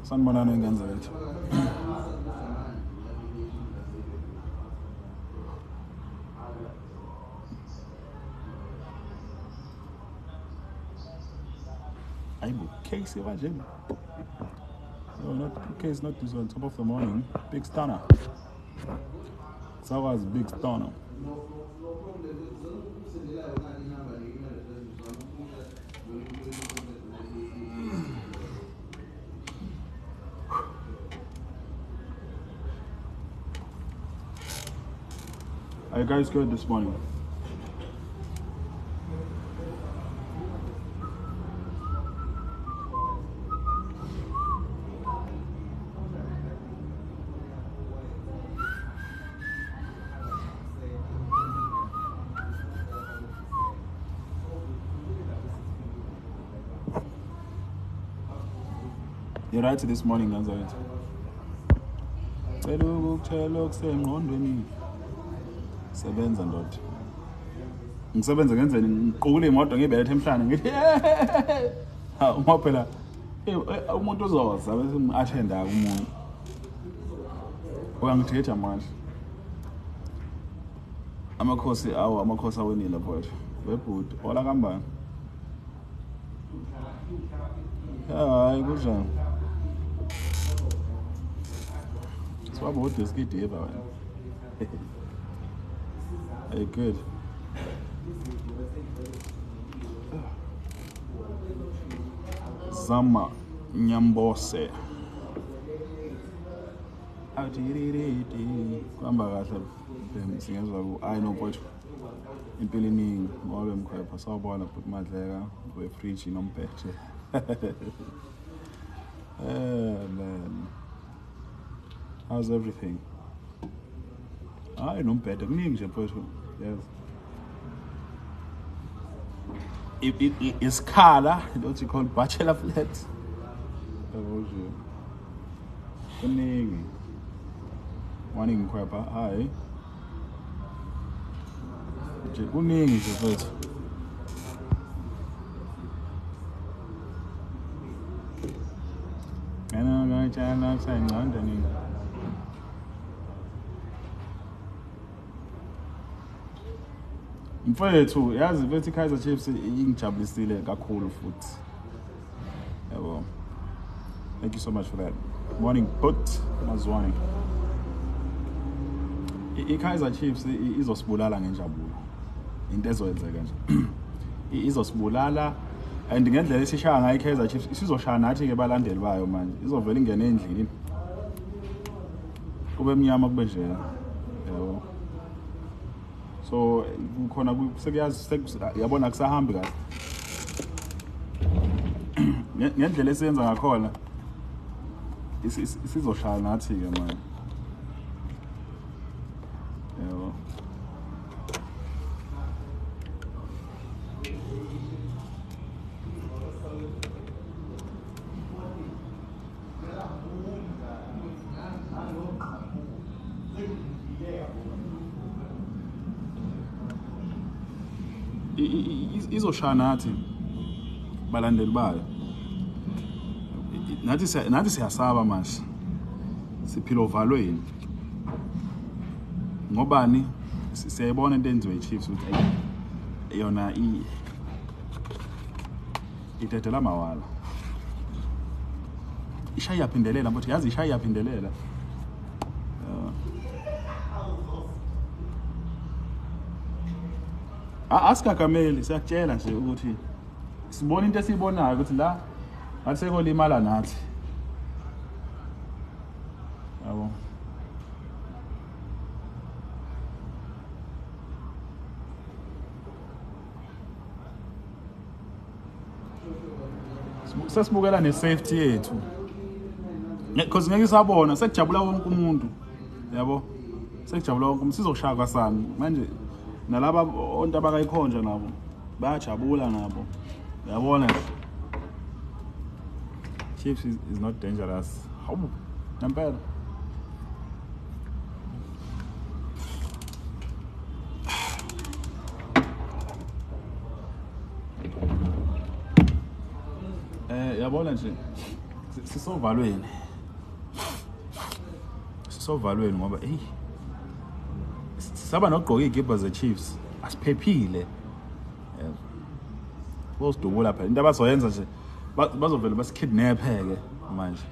Sanibonani ingane lethu. Ayibo case kanje. No, not case, not this one. Top of the morning, big stunner. So was big stunner. Are you guys good this morning? You're right this morning, Ganzawet. Sebenza ndoda. Ngisebenza ngenzeni ngiqukule imoto ngibelethe emhlanje ngithi uma phela umuntu uzoza bese ngi-attenda umuntu. Uyangithetha manje. Amakhosi awinile mfowethu. Webhuti ola kambani? Hayi kunjani? Swabodwa iskideva wena. Hey, good. Zama Nyambose. Kuhamba kahle singezwa ku I know mfowethu. Impilo iningi ngobe mkhwepha sawubona futhi Madleka we-fridge nombhethe. Man. How's everything? I know better. Yes. It's color, what you call bachelor flat. Morning, Quapper. Hi. Kuningi mfowethu. Ngana sayingqonda nini. Mfowethu yazi bethi Kaizer Chiefs ingijabulisile kakhulu futhi. Yebo. Thank you so much for that. Morning put Mazwani. Kaizer Chiefs izosibulala ngenjabulo. Into ezoyenzeka nje. Izosibulala and ngendlela esishaya ngayo Kaizer Chiefs isizoshaya nathi ke balandeli bayo manje. Izovela ingene endlini. Kube mnyama kube nje. Yebo. So khona sekuyazi yabona kusahambi kahle. Ngendlela esenza ngakhona isizoshaya nathi ke manje. Yebo. Izoshaya nathi balandeli bayo. Nathi siyasaba manje. Siphila ovalweni. Ngobani siyayibona into enziwe iChiefs ukuthi yona ithetela mawala. Ishaya yaphindelela mfowethu yazi ishaya yaphindelela. Asikagameli siyakutshela nje ukuthi sibona into esibonayo ukuthi la ngathi sekolimala nathi yabo. Sesibukela ne-safety yethu because ngeke isabona sekujabula wonke umuntu yabo, sekujabula wonke umuntu, sizokushaya kwasani manje. Nalaba onto abakayikhonja nabo bayajabula nabo, yabona. Chiefs is not dangerous. Hawu ngempela. Yabona nje sisovalweni ngoba saba nogqoka igibha ze-Chiefs asiphephile. Bosidubula phela into abazoyenza nje bazovela basikidnaphe-ke manje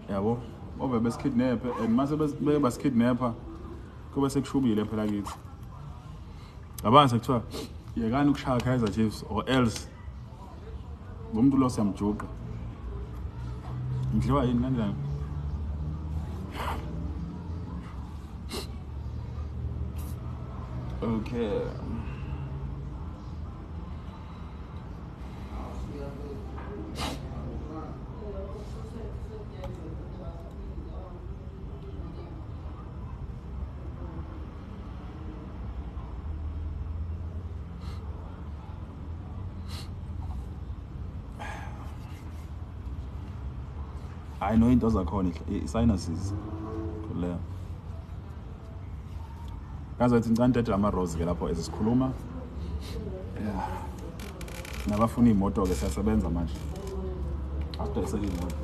yabo, bovele besikidnaphe and mase basikidnapha kube sekushubile phela kithi. Yabona sekuthiwa yekani ukushaya Kaizer Chiefs or else umuntu lo siyamjuqa. Ngidliwa yini kanjani? Okay. I know into zakhona i-sinuses leyo. Kaze uthi ngicantete ama-rose ke lapho ezisikhuluma. Yeah. Nabafuna imoto ke siyasebenza manje. Asidayisele imoto.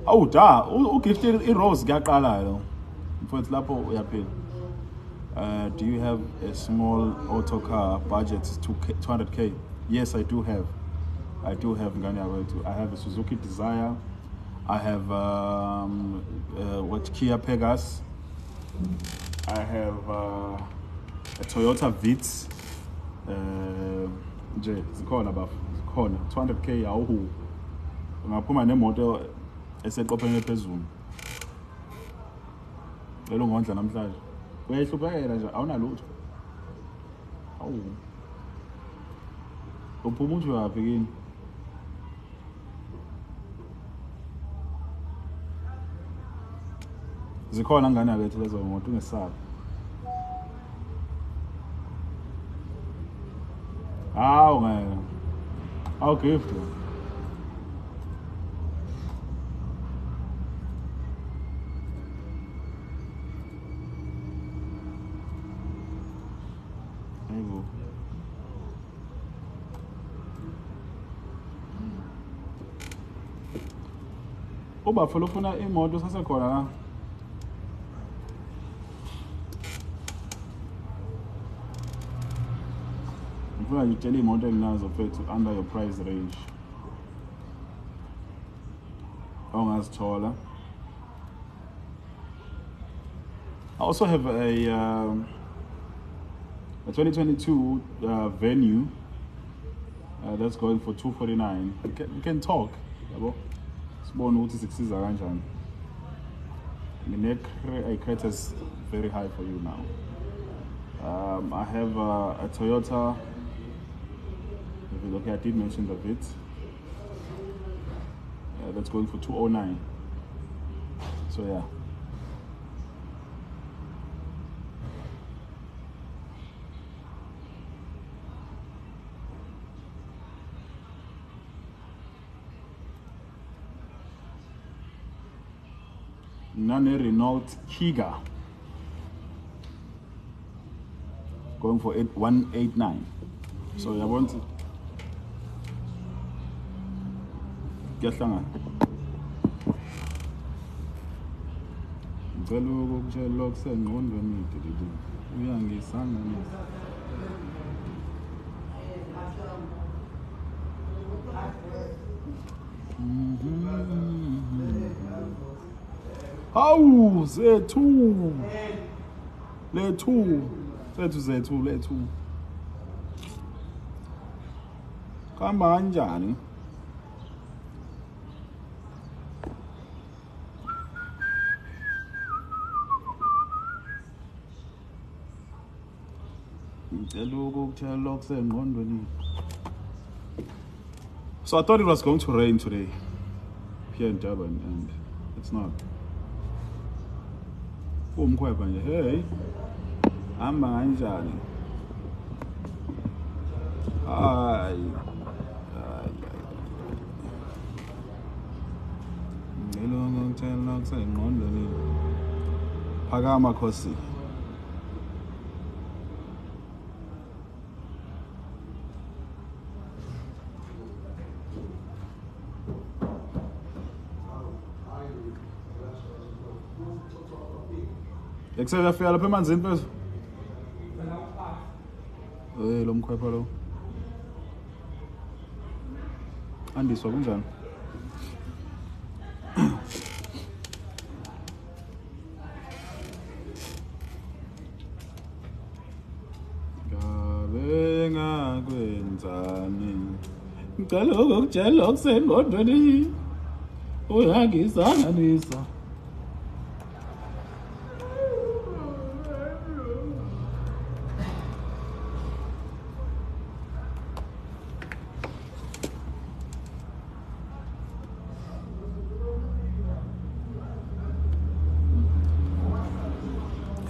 Awu da, ugift i-rose kuyaqala lo. Mfowethu lapho uyaphila. Do you have a small auto car budget 200k? Yes, I do have. I have a Suzuki Desire. I have Kia Pegas. I have a Toyota Vitz. Nje zikhona 200k awuhu. Ungaphuma nemoto eseqopheni phezulu. Lelo ngondla namhlanje. Uyahluphekela nje awunalutho. Awu. Uphuma uthi uyaphi kini? Zikhona ngane yalethu lezo moto ungesabi. Hawu ngeke. Awu gift. Hayibo. Uba ufuna imoto sasekhona la. Ngifuna ngitshele imoto enginazo mfethu under your price range. Ongazithola. I also have a 2022 Venue that's going for 249. We can talk, yabo. Sibone ukuthi sikusiza kanjani. The Creta is very high for you now. I have a Toyota. Okay, I did mention the Vitz. That's going for 209. So yeah. Nane Renault Kiga going for 189. So I want to kuyahlangana. Ngicela ukutshela kusengqondweni yethu uyangisanganisa. Hawu zethu. Lethu. Kamba kanjani? So I thought it was going to rain today here in Durban, and it's not. Hey, I'm kanjani? Phakama Khosi. Ekusela fika lapha emanzini phezulu. Lo mkhwepha lo. Andiswa kunjani? Ngabe ngakwenzani? Ngicela ukukutshela okusengqondweni. Uyangizanganisa.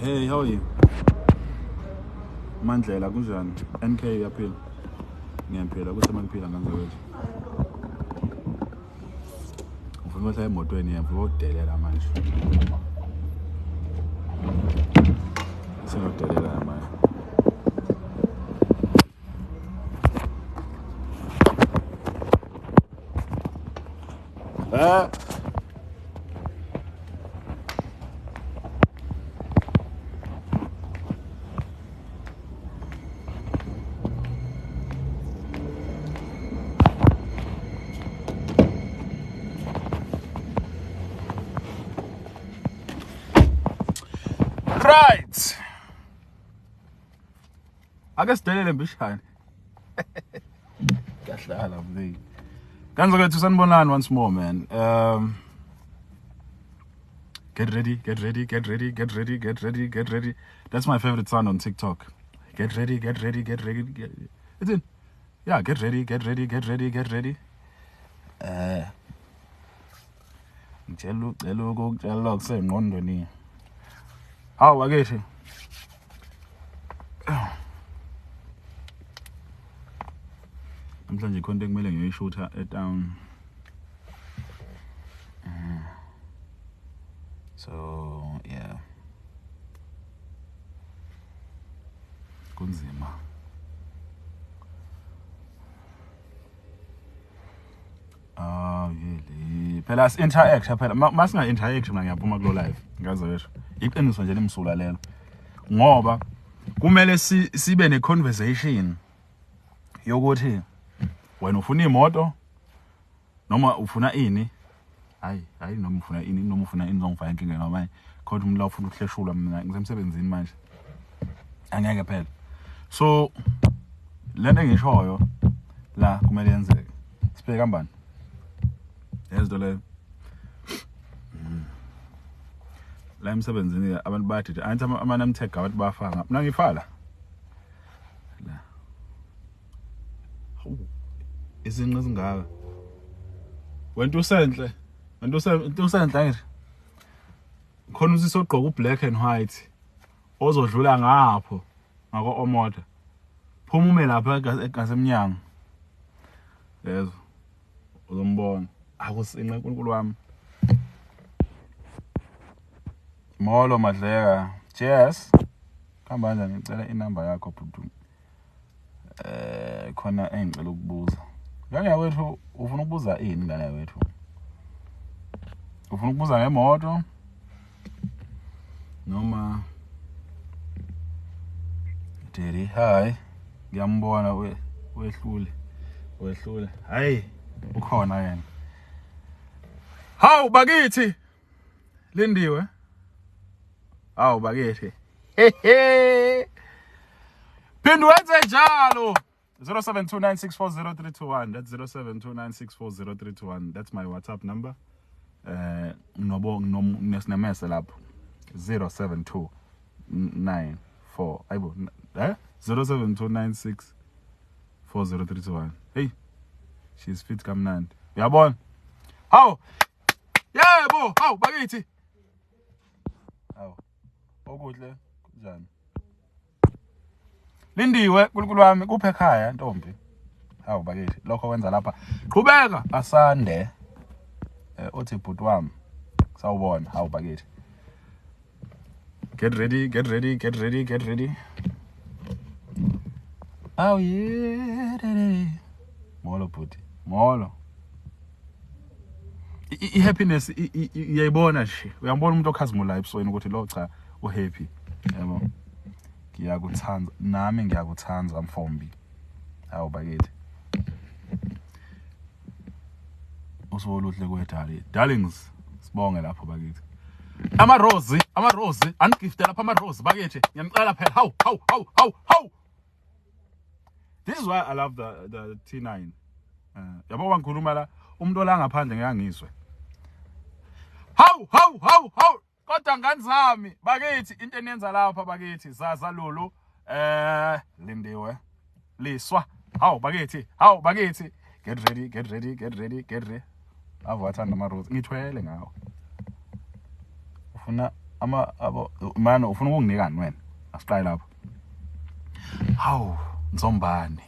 Hey, how are you? Mandlela kunjani? NK yaphila. Ngiyaphila kusemaphila ngangewethu. Ufuna ukuthi emotweni yamvu odelela manje. Sinodelela manje. Right. I guess delele mbishani. Kahlala mzee. Kanza kwethu sanibonani once more, man. Get ready. That's my favorite sound on TikTok. Get ready. It's in. Yeah, get ready. Ngicela ukukutshela kusengqondweni. Hawu akethi. Namhlanje content kumele ngiyishuthaetown. So, yeah. Kunzima. Yeli. Phela interact phela masinga interact mina ngiyaphuma kulo live. Ngaze wesho. Iqiniso nje limsula lelo. Ngoba kumele sibe ne conversation yokuthi wena ufuna imoto noma ufuna ini? Hayi noma ufuna ini noma ufuna ini ngizongifaka inkinga noma kodwa umuntu la ufuna ukuhleshula mina ngisemsebenzini manje. Angeke phela. So lento engishoyo la kumele yenzeke. Sibheke kanjani? Yezo le la emsebenzini abantu bathi anti amanamtag abantu bafaka mina ngifala la izinqe zingaka wena usenhle ngithi khona usisogqoka ublack and white ozodlula ngapho ngako omoda phuma ume lapha ngasemnyango yezo uzombona akusinqa uNkulunkulu wami Molo Madleka. Cheers. Khamba kanjani ngicela inamba yakho bhuti. Khona engicela ukubuza. Ngane wethu ufuna ukubuza ini ngane wethu? Ufuna ukubuza ngemoto? Noma Terry, hi. Ngiyambona wehlule. Hayi, ukhona yena. Hawu bakithi. Lindiwe. Awu bakithi. Hehe. Phinda wenze njalo. 0729640321. That's 0729640321. That's my WhatsApp number. Nesnemese lapho. 0729 ayibo 0729640321. Hey, she's fit kamnandi. Uyabona? Hawu. Yebo, hawu bakithi. Hawu. Okuhle kunjani? Lindiwe nkulunkulu wami kuphe ekhaya ntombi. Hawu bakithi lokho kwenza lapha. Qhubeka asande. Othi bhuti wami. Sawubona, hawu bakithi. Get ready. Oh yeah. Molo bhuti. Molo. I-happiness iyayibona nje. Uyambona umuntu okhazimula ebusweni ukuthi lo cha uhappy. Yabo. Ngiyakuthanda nami ngiyakuthanza mfombi. Hawu bakithi. Usoluhle kwedali. Darlings, sibonge lapho bakithi. Ama rose, angigift lapha ama rose bakithi. Ngiyamcela phela. Hawu. This is why I love the T9. Yabo bangikhuluma la umuntu ola ngaphandle ngiyangizwe. Hawu. Kodwa ngani zami bakithi into eniyenza lapha bakithi zaza lolu Lindiwe. Liswa. Hawu bakithi. Get ready. Awathanda ama rose. Ngithwele ngawo. Ufuna mano ufuna ukunginikani wena? Asiqale lapho. Hawu, Nzombane.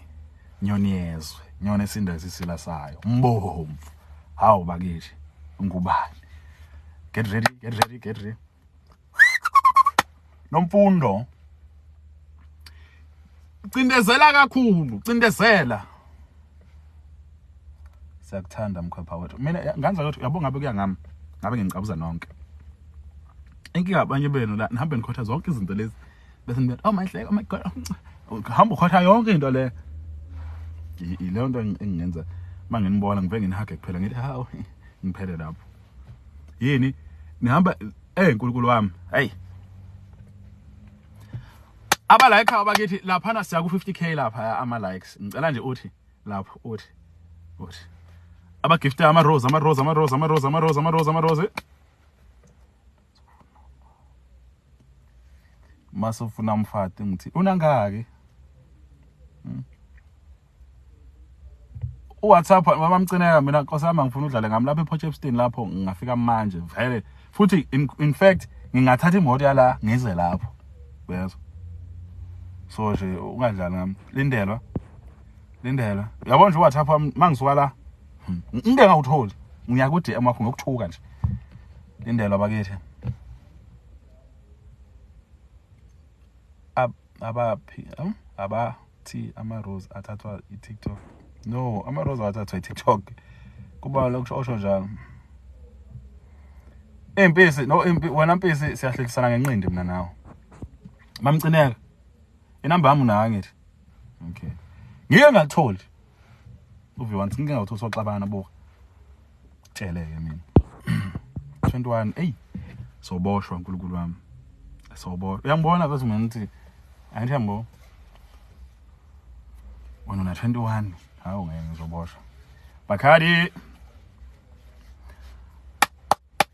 Nyoni yezwe. Nyoni esinda isisila sayo. Mbomvu. Hawu bakithi. Ngubani? Get ready. Nomfundo. Cindezela kakhulu, Siyakuthanda mkhwepha wethu. Mina nganza ukuthi uyabonga ngabe kuya ngami. Ngabe ngingiqabuza nonke. Inkinga abanye benu la nihambe nikhotha zonke izinto lezi. Bese nithi oh my god. Hamba ukhotha yonke into le. Ile nto engingenza manginibona ngive nginihage kuphela ngithi hawu ngiphele lapho. Yini nihamba nkulunkulu wami. Hey. Aba like abakithi lapha na siya ku 50k lapha ama likes. Ngicela nje uthi lapho uthi. Aba gift ama rose. Masofuna mfati ngithi unangaki? WhatsApp mama mina nkosami ngifuna udlale ngami lapha ePortchefstroom lapho ngingafika manje vele futhi in fact ngingathatha imoto yala ngize lapho uyezwa so nje ungadlali ngami lindelwa uyabona nje WhatsApp mangisuka la ngike ngawutholi ngiyakuthi amakho ngokuthuka nje lindelwa bakithi abathi ama rose athathwa iTikTok. No, ama rose athathwa iTikTok. Kuba lokusho njalo. Empisi wena mpisi siyahlekisana ngenqindi mina nawe. Mamcineka. Inamba yami unayo ngithi. Okay. Ngike ngatholi. Uviwansi ngike ngawuthola soxabana boka. Tsheleke mina. 21 soboshwa uNkulunkulu wami. Soboshwa. Uyangibona bese mina ngithi angithambo. Wena una 21. Hawu ngeke ngizoboshwa. Bakhadi.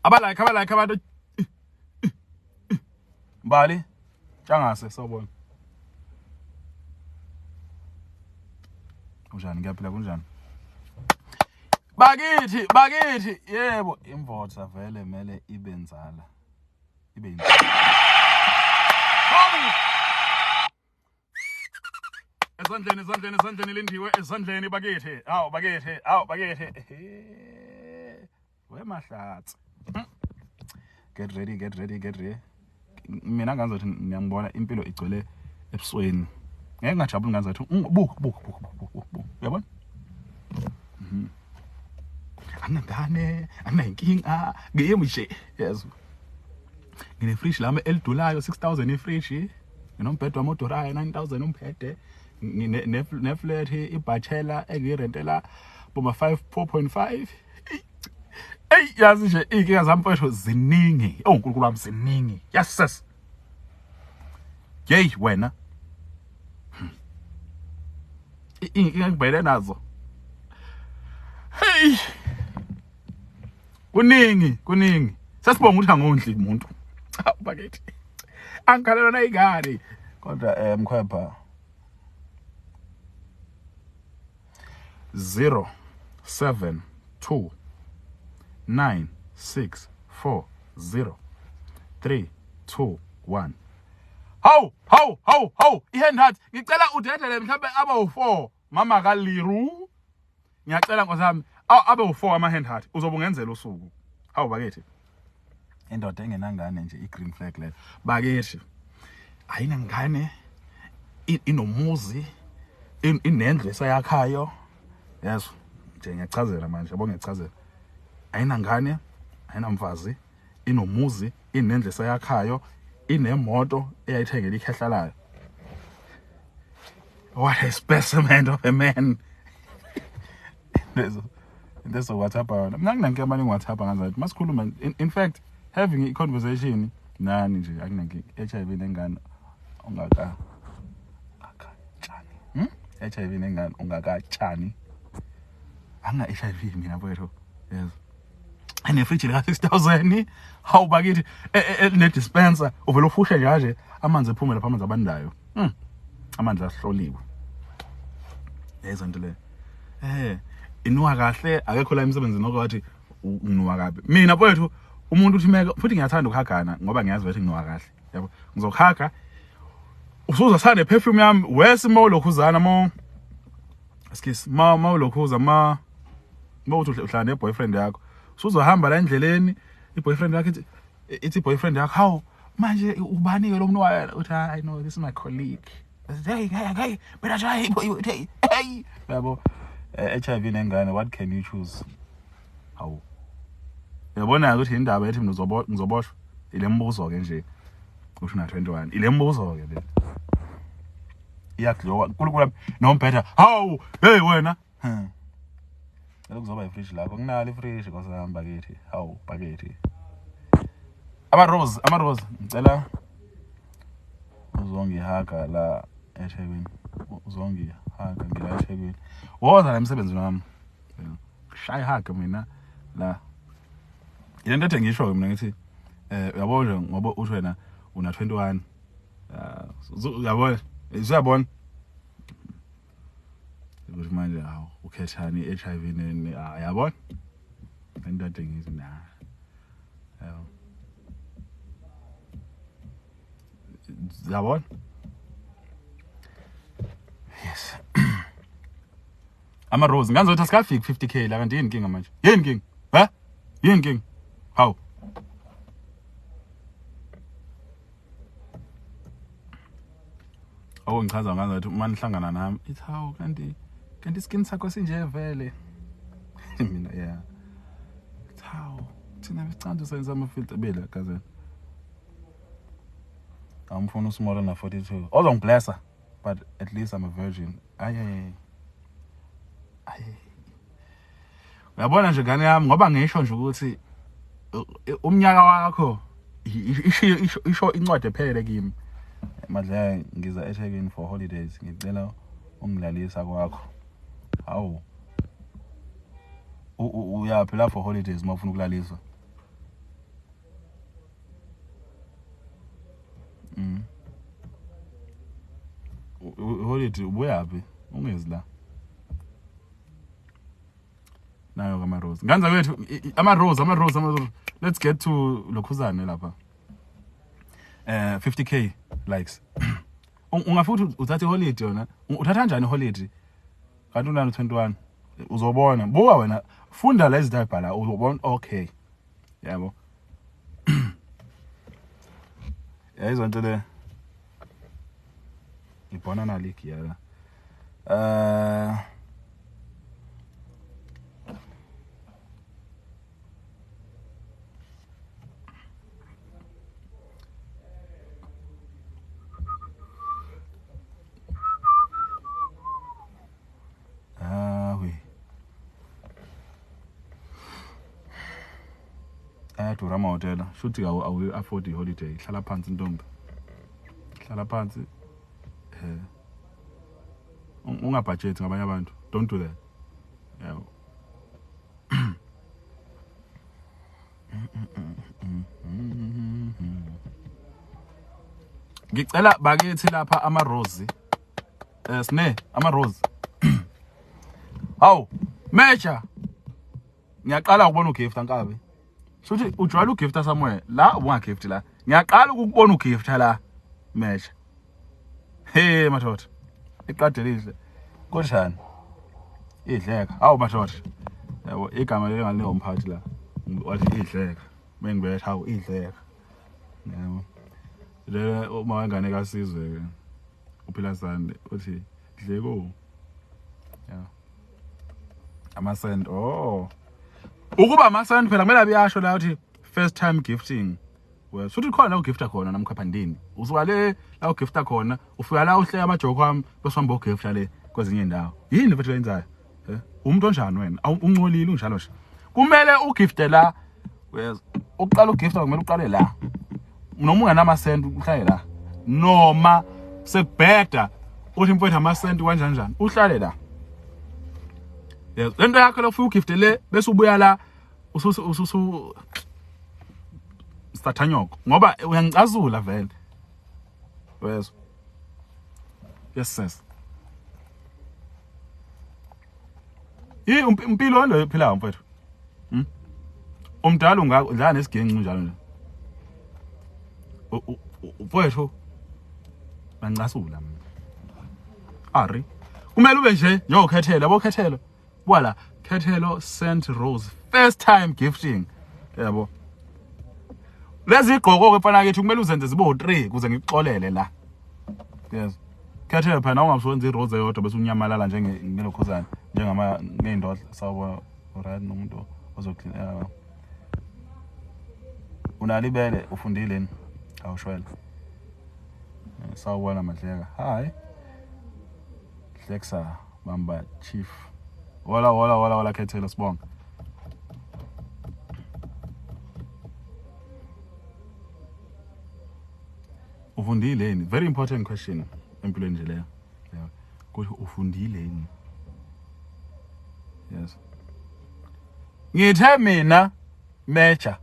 Aba like abantu. Mbali. Tshangase sawubona. Kunjani ngiyaphila kunjani? Bakithi. Yebo, imvotha vele mele ibe inzala. Ezandleni Lindiwe, ezandleni bakithi. Awu bakithi. We mahlatsi. Get ready. Mina ngazothi ngiyangibona impilo igcwele ebusweni. Ngeke ngajabula ngazothi buka. Uyabona? Anangane, anayinkinga, ngiyemushe. Yes. Ngine fridge lami elidulayo 6000 ifridge. Nginombhedo wamodorayo 9000 umphethe. Ne flat ibachelor engirentela boma 4.5. Hey, yazi nje inkinga zami mfowethu ziningi. Oh uNkulunkulu wami ziningi. Yes sis. Yey wena. Inkinga ngibhekene nazo. Hey. Kuningi. Sasibonga ukuthi angondli umuntu. Bakithi. Angikhalelwa nayingane. Kodwa mkhwepha 0 7 2 9 6 4 0 3 2 1. Hawu ihand heart ngicela udedele mhlawumbe aba u4 mama kaLiru ngiyacela nkosami abe u4 ama hand heart uzobe ungenzela usuku. Hawu bakithi indoda engenangane nje igreen flag leyo bakithi ayina ngane inomuzi inendle esayakhayo. Yes nje ngiyachazela manje yabo ngiyachazela ayina ngane ayina mfazi inomuzi inendle esayakhayo inemoto eyayithengela ikhehlalayo. What a specimen of a man. There's a WhatsApp yona mina nginankinga manje WhatsApp ngazathi masikhuluma in fact having a conversation nani nje akunankinga HIV nengane ongaka tshani HIV nengane ongaka tshani anga HIV mina mfowethu. Yes ane fridge lika 6000 hawu bakithi ne dispenser uvela ufusha nje amanzi ephumela lapha amanzi abandayo amanzi ahloliwe yezo nto le inuka kahle akekho la emsebenzini okwathi unuka kabi. Mina mfowethu umuntu uthi meke futhi ngiyathanda ukuhagana ngoba ngiyazi ukuthi nginuka kahle yabo ngizohaga usuza sane perfume yami wesimo lokhuzana mo excuse ma lokhuza ma uthi uhlala ne boyfriend yakho usuzohamba la endleleni i-boyfriend yakhe ithi boyfriend yakho hawu manje ubani ke lo mnu wayena uthi I know this is my colleague. Hey beta jay hey yabo HIV nengane what can you choose? Hawu yabona ukuthi indaba ethi mina ngizoboshwa ile mbuzo ke nje kusho na 21 ile mbuzo ke le iyadloka uNkulunkulu nombhetha hawu hey wena kuzoba ifridge lakho kunalo ifridge kwasahamba kithi hawu bakithi ama rose ngicela uzongihaga la eThekwini uzongihaga ngila eThekwini woza la emsebenzini wami shaya haga mina la into ethi ngisho mina ngithi uyabo nje ngoba uthi wena una 21 uyabona uzabona ukuthi manje hawu ukhethani HIV nene yabona into ethi ngithi na yabona yes ama rose nganzothi asikafiki 50k la kanti yini inkinga manje yini inkinga yini inkinga hawu ngichaza ngazathi uma nihlangana nami ithi hawu kanti skin sakho sinje vele mina yeah hawu thina besicanda senza ama filter bela kazeni amfuna usmall na 42 ozongiblessa but at least I'm a virgin aye uyabona nje ngane yami ngoba ngisho nje ukuthi umnyaka wakho isho incwadi ephelele kimi madla ngiza eThekwini for holidays ngicela ungilalisa kwakho hawu uyaphi la for holidays mawufuna ukulaliswa holiday ubuyaphi ungezi la nayo kama rose nganza kwethu ama rose let's get to lokhuzane lapha 50k likes ungafuthi uthathe holiday yona uthatha kanjani holiday kanti unalo 21 uzobona buka wena funda lezi type la uzobona okay yabo yayizonto le ibona na league yala ayadura amahhotela shuthi awu afford holiday hlala phansi ntombi hlala phansi ungabudget ngabanye abantu don't do that yabo ngicela bakithi lapha ama rose sine ama rose hawu mecha ngiyaqala ukubona ugift ankabe shuthi ujwayela ugifta somewhere la ungagift la ngiyaqala ukubona ugifta la mecha hey mathotha iqadelile konjani idleka hawu mathotha yabo igama leli umphathi la wathi idleka mengibetha hawu idleka yabo le uma wengane kasizwe uphila sande uthi dleko ya amasend ukuba amasend phela kumele abiyasho la uthi first time gifting well futhi khona ugifta khona namkhaphandini usuka le la ugifta khona ufika la uhleka amajoko wami bese uhamba ugifta le kwezinye indawo yini mfethu wenzayo umuntu onjani wena uncolile unjalo nje kumele ugifte la uqala ugifta kumele uqale la noma unganama send uhlale la noma sekubheda uthi mfowethu ama send kanjani uhlale la yes lento yakho lo ufuna ugift le bese ubuya la ususu stathanyoko ngoba uyangicazula vele yes sis impilo lo phila mfowethu umdala ungadla nesigenci njalo nje mfowethu bancasula ari kumele ube nje njengokhethela bokhethelo wala khethelo St Rose first time gifting yabo lezi igqoko ke mfana kethu kumele uzenze zibo 3 kuze ngikuxolele la yes khethelo phela ungabusenza irose yodwa bese unyamalala ngelokhuzana njengama nendodla sawubona right nomuntu ozoklina unalibele ufundile ni awushwela sawubona madleka hi Dleksa bamba chief wala khethelo sibonga ufundileni very important question empilweni nje leyo ukuthi ufundileni yes ngithe mina mecha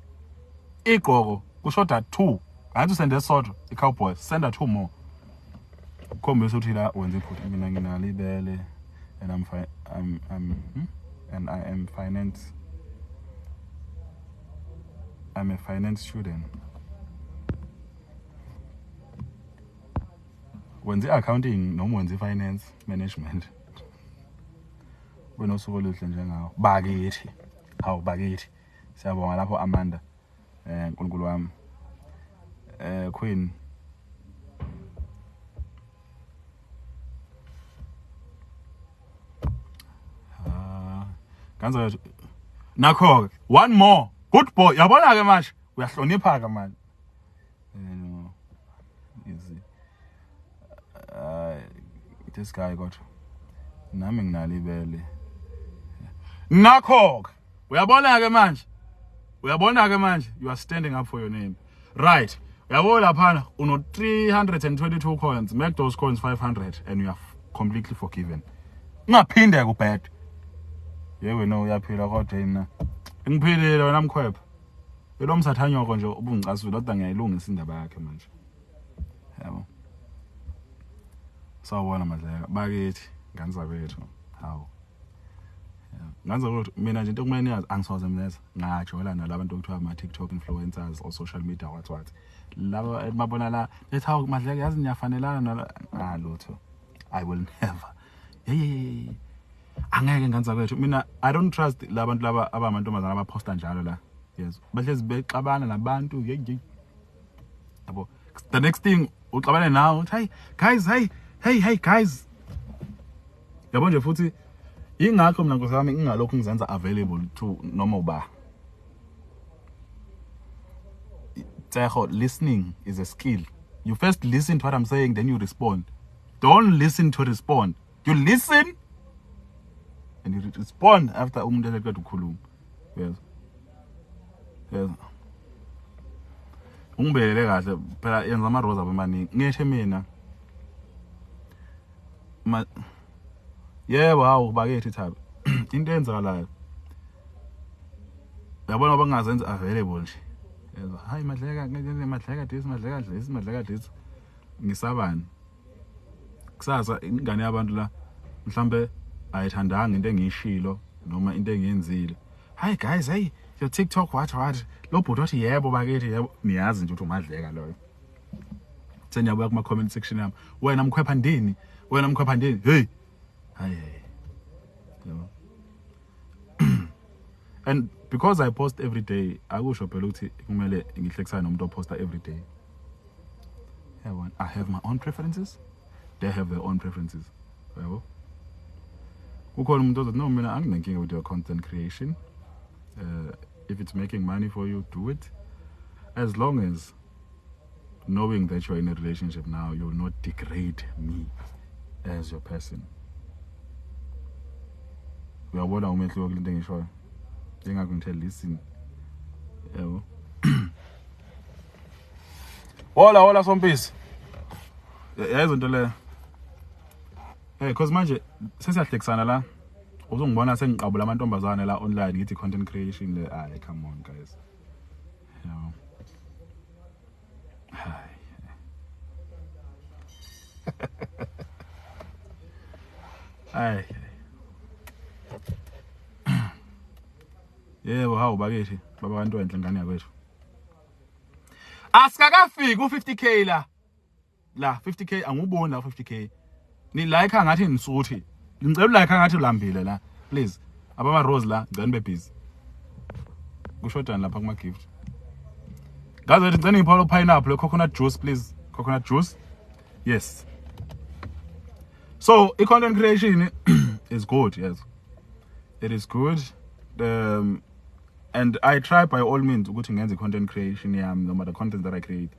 igqoko kushoda 2 ngathi usende sodwa iCowboys senda 2 more khombisa ukuthi la wenza iphutha mina nginalibele and I'm a finance student wenza accounting noma wenza finance management wena usuku oluhle njengawo bakithi hawu bakithi siyabonga lapho Amanda uNkulunkulu wami Queen kanza nakho one more good boy yabona ke manje uyahlonipha ke manje easy this guy got nami nginalibele nakho uyabona ke manje you are standing up for your name right uyabona laphana uno 322 coins make those coins 500 and you are completely forgiven ungaphinde kubhad yewe no uyaphila kodwa yena ngiphilile wena mkhwepha lo msathanyoko nje ubungicasula kodwa ngiyayilungisa indaba yakhe manje yabo sawubona madleka bakithi nganza bethu hawo nganza ukuthi mina nje into kumele niyazi angisoze mina ngajola nalabantu okuthiwa ama TikTok influencers or social media what laba emabona la lethi hawo madleka yazi niyafanelana nalutho I will never angeke nganza kwethu mina I don't trust labantu laba abamantombazana abaposta njalo la yes bahlezi bexabana nabantu yabo the next thing uxabane nawo hey guys hey guys yabo nje futhi ingakho mina ngosami ngingalokho ngizenza available to noma uba Tseho, listening is a skill. You first listen to what I'm saying, then you respond. Don't listen to respond. You listen and you respond after umuntu eseqeda ukukhuluma. Yes. ungibekele kahle phela yenza ama rose abamaningi ngisho mina yebo hawu bakethi Thabi into eyenzakalayo uyabona ngoba ngingazenza available nje yezwa hayi madleka this ngisabani kusasa ingane yabantu la mhlambe ayithandanga into engiyishilo noma into engiyenzile hi guys hey your TikTok what lo bhuti wathi yebo bakethi yebo niyazi nje ukuthi umadleka loyo senyabuya kuma comment section yami wena mkhwepha ndini hey hayi yebo and because I post every day akusho phela ukuthi kumele ngihlekisane nomuntu oposta every day yabo I have my own preferences they have their own preferences yabo kukhona umuntu ozothi no mina anginenkinga with your content creation if it's making money for you do it as long as knowing that you're in a relationship now you'll not degrade me as your person uyabona umehluko kulento engishoyo engakho ngithe listen yebo hola Sompisi yayizo into le cause manje sesiyahlekisana la uzongibona sengiqabula amantombazane la online ngithi content creation le come on guys yebo hayi yebo hawu bakethi baba bantu enhle ngane yakwethu asikakafiki u50k la 50k anguboni la 50k ni like angathi nisuthi ngicela like angathi ulambile la please abama rose la ngicela be busy kushodani lapha kuma gift guys wethu ngicela ngiphola pineapple coconut juice please coconut juice yes so content creation is good yes it is good and I try by all means ukuthi ngenze content creation yami noma the content that I create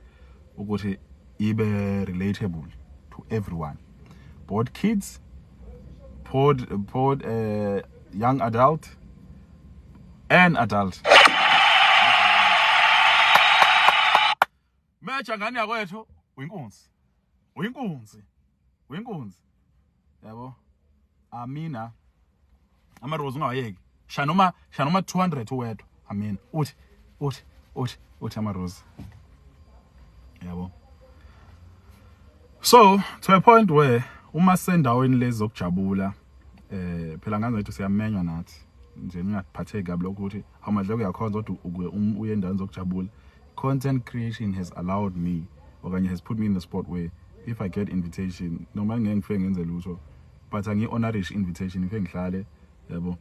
ukuthi ibe relatable to everyone both kids both young adult and adult mecha ngani yakwethu uyinkunzi yabo amina ama rose ungawayeki shanoma 200 uwedwa amina uthi ama rose yabo so to a point where uma sendaweni lezi zokujabula phela ngazethu siyamenywa nathi nje ngingaphatheki kabi lokho ukuthi amadleko uyakhonza kodwa uye endaweni zokujabula content creation has allowed me okanye has put me in the spot where if I get invitation noma ngeke ngifike ngenze lutho but angi-honorish invitation ngifike ngihlale yabo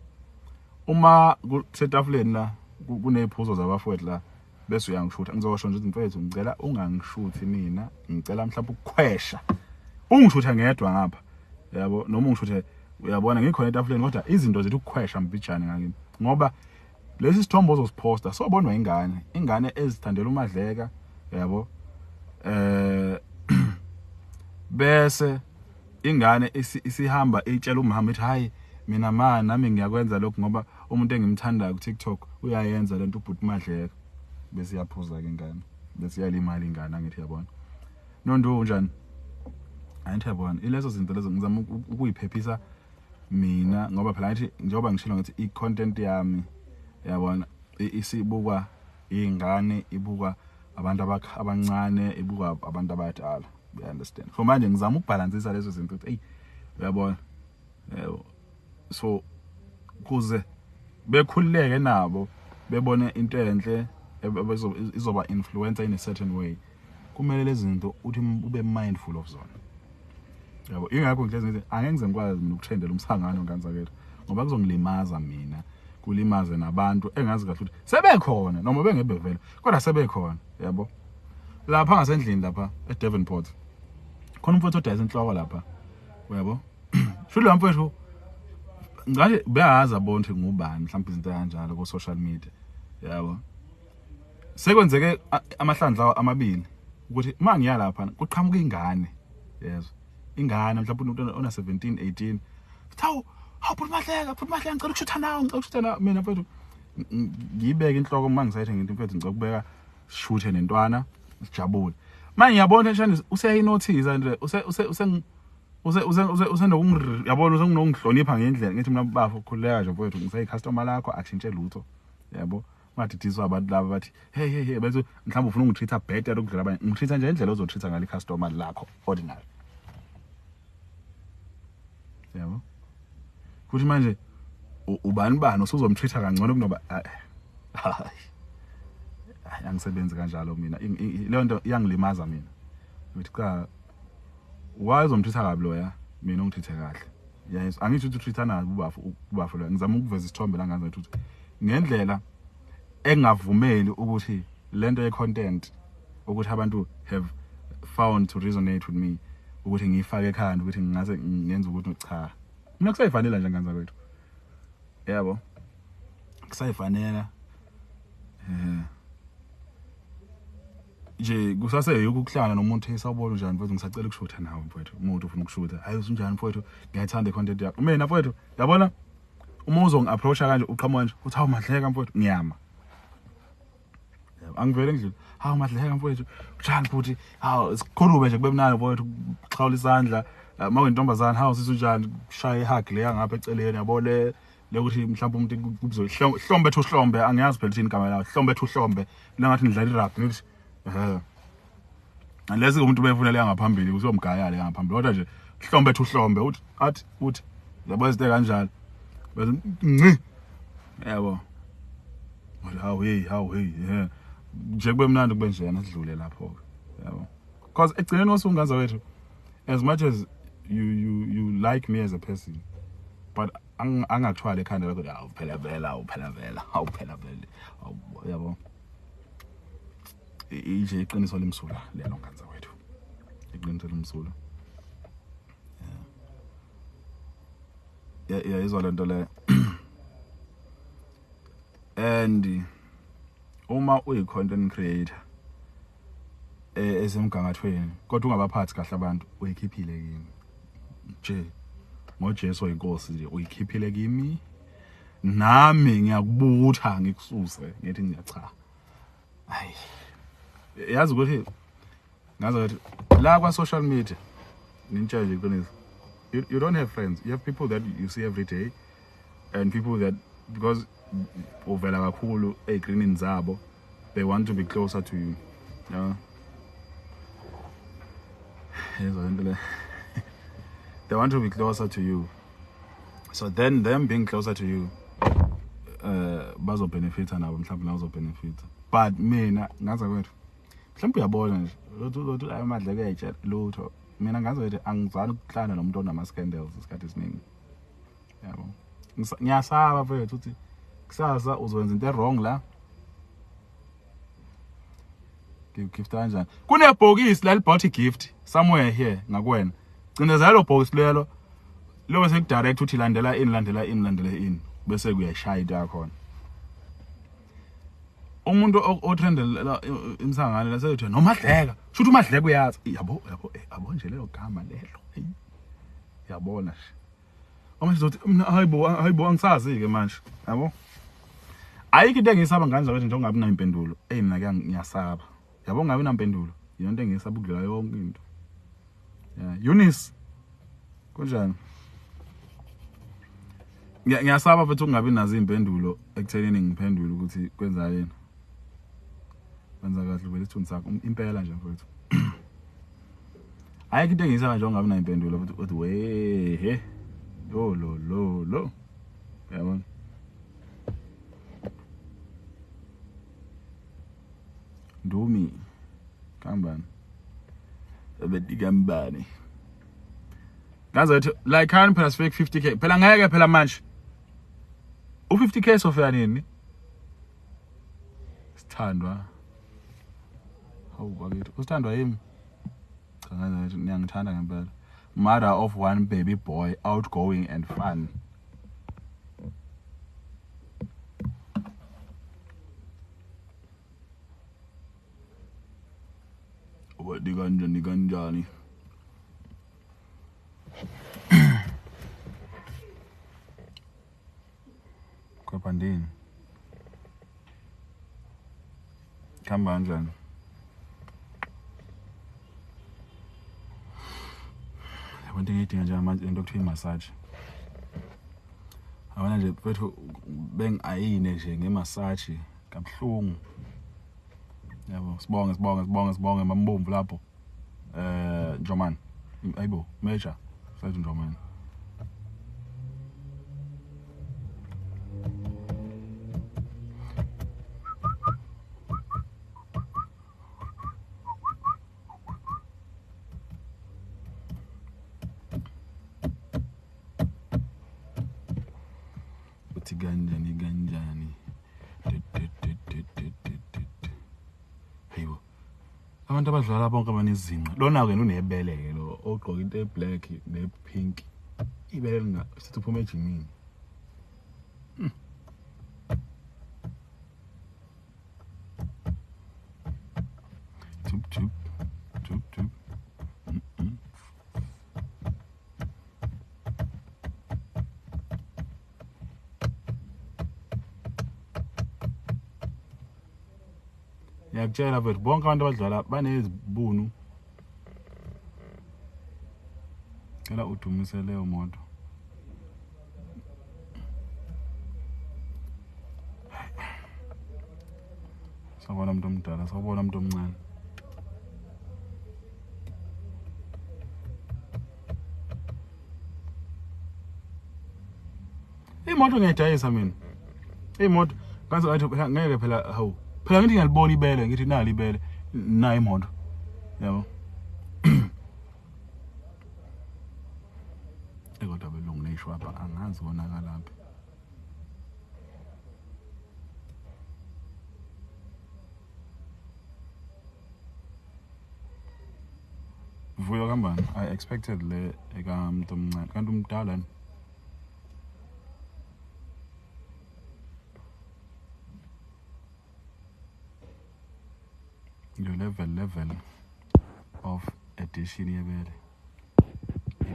uma kusetafuleni la kuneziphuzo zabafowethu la bese uyangishutha ngizosho nje mfethu ngicela ungangishuthi mina ngicela mhlawumbe ukukhwesha ungishutha ngedwa ngapha yabo noma ungishuthe uyabona ngikhona etafuleni kodwa izinto zethu ukukhwesha mbijane ngakini ngoba lesi sithombo ozosiposta sobonwa ingane ezithandela umadleka yabo bese ingane isihamba itshela umama ethi hayi mina nami ngiyakwenza lokho ngoba umuntu engimthandayo ku TikTok uyayenza lento ubhuti madleka bese iyaphuza ke ingane bese iyalimala ingane angithi yabona nonto njani angithi yabona ilezo zinto lezo ngizama ukuyiphephisa mina ngoba phela ngathi njengoba ngishilo ngathi i-content yami yabona isibukwa ingane ibukwa abantu abancane ibukwa abantu abadala you understand so manje ngizama ukubalansisa lezo zinto ukuthi hey uyabona so kuze bekhululeke nabo bebone into enhle izoba influencer in a certain way kumele lezi zinto uthi ube mindful of zona yabo ingakho ngihlezi angeke ngize ngikwazi mina ukuthendela umsangano nganzakela ngoba kuzongilimaza mina kulimaze nabantu engazi kahle ukuthi sebekhona noma bengebevela kodwa sebekhona yabo lapha ngasendlini lapha eDevonport khona umfowethu odayisa inhloko lapha yabo shilo mfowethu ngathi beyazi abonke ngubani mhlawumbe izinto kanjalo ku social media yabo sekwenzeke amahlandla amabili ukuthi mangiya lapha kuqhamuka ingane yezo ingane mhlawumbe umuntu ona 17 18 thawu phuthu mahleka ngicela ukushutha nawe mina mfethu ngiyibeka inhloko mangisayithi ngithi mfethu ngicela ukubeka shuthe nentwana sijabule manje ngiyabona Shani useyinotice nje usenokungir yabona usengihlonipha ngendlela ngithi mina bafo khuleka nje mfowethu ngisayi customer lakho akushintshe lutho yabo ungadidiswa abantu laba bathi hey bese mhlawumbe ufuna ungitreata better ukudlula abanye ngitreata nje indlela ozotreata ngale customer lakho ordinary yabo futhi manje ubani usuzomtreata kangcono kunoba angisebenzi kanjalo mina leyo nto iyangilimaza mina ngithi cha wazomtreata kabi loya mina ungitreate kahle yes angithi utreatana ubafu lo ngizama ukuveza isithombe la ngazi ukuthi ngendlela engavumeli ukuthi lento ye content ukuthi abantu have found to resonate with me ukuthi ngifake ekhanda ukuthi ngingase ngenze ukuthi cha mina kusayifanele nje nganza kwethu yabo kusayifanele nje kusase ukuhlangana nomuntu esawubona njani mfowethu ngisacela ukushutha nawe mfowethu umuntu ufuna ukushuta hayi usunjani mfowethu ngiyathanda icontent yakho mina mfowethu yabona uma uzongi-approacha kanje uqhamuka nje uthi hawu Madleka mfowethu ngiyama angivele ngidlule hawu Madleka mfowethu njani futhi hawu sikhulume nje kube mnandi mfowethu xhawula isandla mawentombazana hawu sisunjani shaya ihug le ngapha eceleni yabole lokuthi mhlawumbe umuntu kuzohlombe ethu uhlombe angiyazi phela thini igama lawo hlombe ethu uhlombe lengathi nidlala irugby ngithi unless umuntu befuna le ngaphambili uzomgaya le ngaphambili kodwa nje hlombe ethu uhlombe uthi yabo izinto kanjalo bese nci yabo hawu hey nje kube mnandi kube njena sidlule lapho yabo because egcineni osungaza wethu as much as you like me as a person but angakuthwala ekhanda lakho awuphela vela yabo ije iqiniso lemsula lelo nganza wethu iqiniso lemsula yeah izwa lento le and uma uyi-content creator esemgangathweni kodwa ungabaphathi kahle abantu uyikhiphile kimi nje ngoJesu inkosi nje uyikhiphile kimi nami ngiyakubutha ngikususe ngithi ngiyacha hayi yazi ukuthi ngazi ukuthi la kwa social media ngintshelwe iqiniso you don't have friends you have people that you see every day and people that because uvela kakhulu egreenini zabo they want to be closer to you yeah they want to be closer to you so then them being closer to you bazo benefita nabo mhlawumbe nazo benefita but mina ngaza kwethu mhlawumbe uyabona nje lo amadleke ayitshela lutho mina ngaza ukuthi angizani ukuhlana nomuntu onama scandals isikhathi esiningi yabo ngiyasaba mfethu uthi kusasa uzokwenza into wrong la gift kanjani kunebhokisi la libhawuthi gift somewhere here ngakwena cindezela lo bhokisi lelo lo bese kudirect uthi landela in bese kuyashaya into yakho umuntu otrendela imsangane la seyithi noMadleka shuthi uMadleka uyazi yabo nje leyo gama lelo yabona nje uma sizothi mina hayibo angisazi ke manje yabo ayikho into engisaba nganje wethu nje ungabi na impendulo mina ngiyasaba yabo ngabi na impendulo yonke engisaba ukudlula yonke into Eunice kunjani ngiyasaba futhi ungabi nazo impendulo ekuthenini ngiphendule ukuthi kwenza yini kwenza kahle vele isithunzi sakho impela nje mfowethu ayikho into engisaba nje ungabi na impendulo futhi uthi we lo yabona Ndumi kambani ebedikambani ngaze ukuthi like can plus fake 50k phela ngeke phela manje u50k sofya nini sithandwa hawu bakithi usithandwa yimi cha ngaze ngiyangithanda ngempela mother of one baby boy outgoing and fun ni kanjani kwa pandini kamba njani Abantu engidinga nje manje into okuthiwa imassage. Abana nje bethu bengayine nje ngemassage kabuhlungu. Yabo, sibonge mambomvu lapho. Njomani. Ayibo, Major. Sathi Njomani. Ganjani. Hayibo. Abantu abadlala bonke abanezinqa. Lona ke unebele ke lo ogqoka into eblack nepink. Ibele linga sithi uphuma ejimini. Tup. Ngiyakutshela mfethu bonke abantu abadlala banezibunu. Cela udumise leyo moto. Sawubona umuntu omdala, sawubona umuntu omncane. Imoto ngiyayidayisa mina. Imoto kanti ngeke phela hawu. Phela ngithi ngiyalibona ibele ngithi nali ibele nayo imoto. Yabo. Kodwa belungu neyishwapha angazi wonakala lapha. Vuyo kambani? I expected le ekamuntu omncane kanti umdala ni. Your level of edition yebele.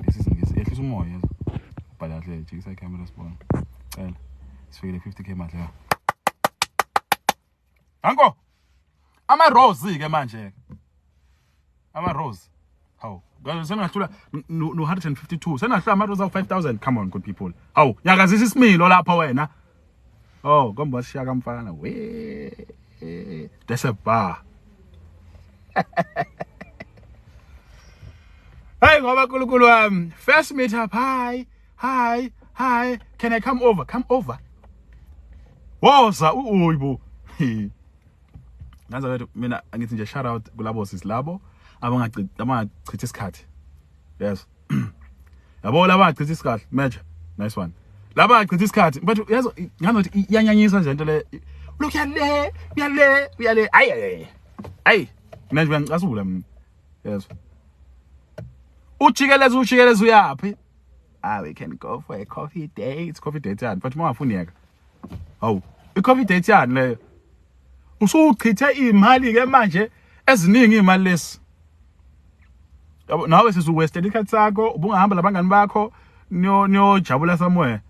This is ngisi ehlisa umoya yazo. Bhala hle jikisa camera spawn. Cela. Sifikile 50k manje. Anko. Ama rose ke manje. Ama rose. How? Guys, sengahlula no 152. Sengahlula ama rose of 5000. Come on good people. How? Nyakazisa isimilo lapha wena. Oh, komba sishaka mfana. We. That's a bar. Hey, ngoba nkulunkulu wami. First meet up. Hi. Can I come over? Come over. Woza uyibo. Ngaza wethu mina angithi nje shout out kulabo sisilabo abangachitha isikhathi. Yes. Yabo laba achitha isikhathi. Major. Nice one. Laba achitha isikhathi. But yazo ngazothi iyanyanyisa nje into le. Look yale. Ay. Manje ngicasula mina. Yes. Ujikeleza uyapi? We can go for a coffee date. It's coffee date yani. But mawafuni yeka. Hawu, i-coffee date yani leyo. Usuchithe imali ke manje eziningi imali lesi. Yabo nawe sizuweste ikhathi sakho, ubungahamba labangani bakho, niyo jabula somewhere.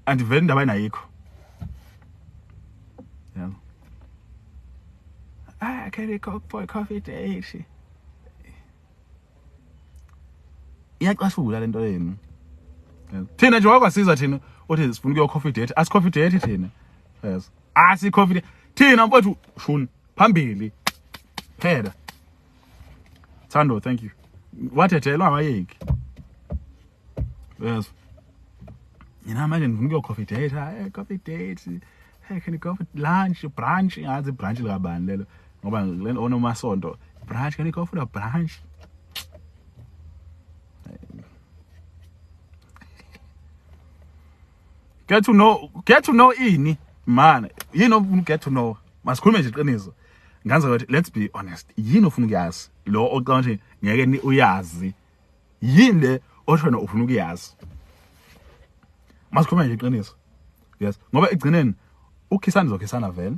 And vele indaba ayinayikho. Yabo. Can we go for a coffee date? Iyaqasula lento yenu. Thina nje wakwasiza thina uthi sifuna ukuyo coffee date. Asi coffee date thina. Yes. Asi coffee date. Thina mfowethu shuni phambili. Phela. Thando, thank you. Wathethelwa abayeki. Yes. Yina manje ngifuna ukuyo coffee date. Hey, coffee date. Hey, can you go for lunch, brunch? Ngazi brunch likabani lelo. Ngoba lena onomasonto. Brunch, can you go for a brunch? Get to know ini man. Yini ofuna get to know. Masikhulume nje iqiniso. Nganza ukuthi let's be honest. Yini ofuna ukuyazi? Lo oqonje ngeke ni uyazi. Yini le othona ufuna ukuyazi? Masikhulume nje iqiniso. Yes. Ngoba igcineni ukhisana zokhisana vele.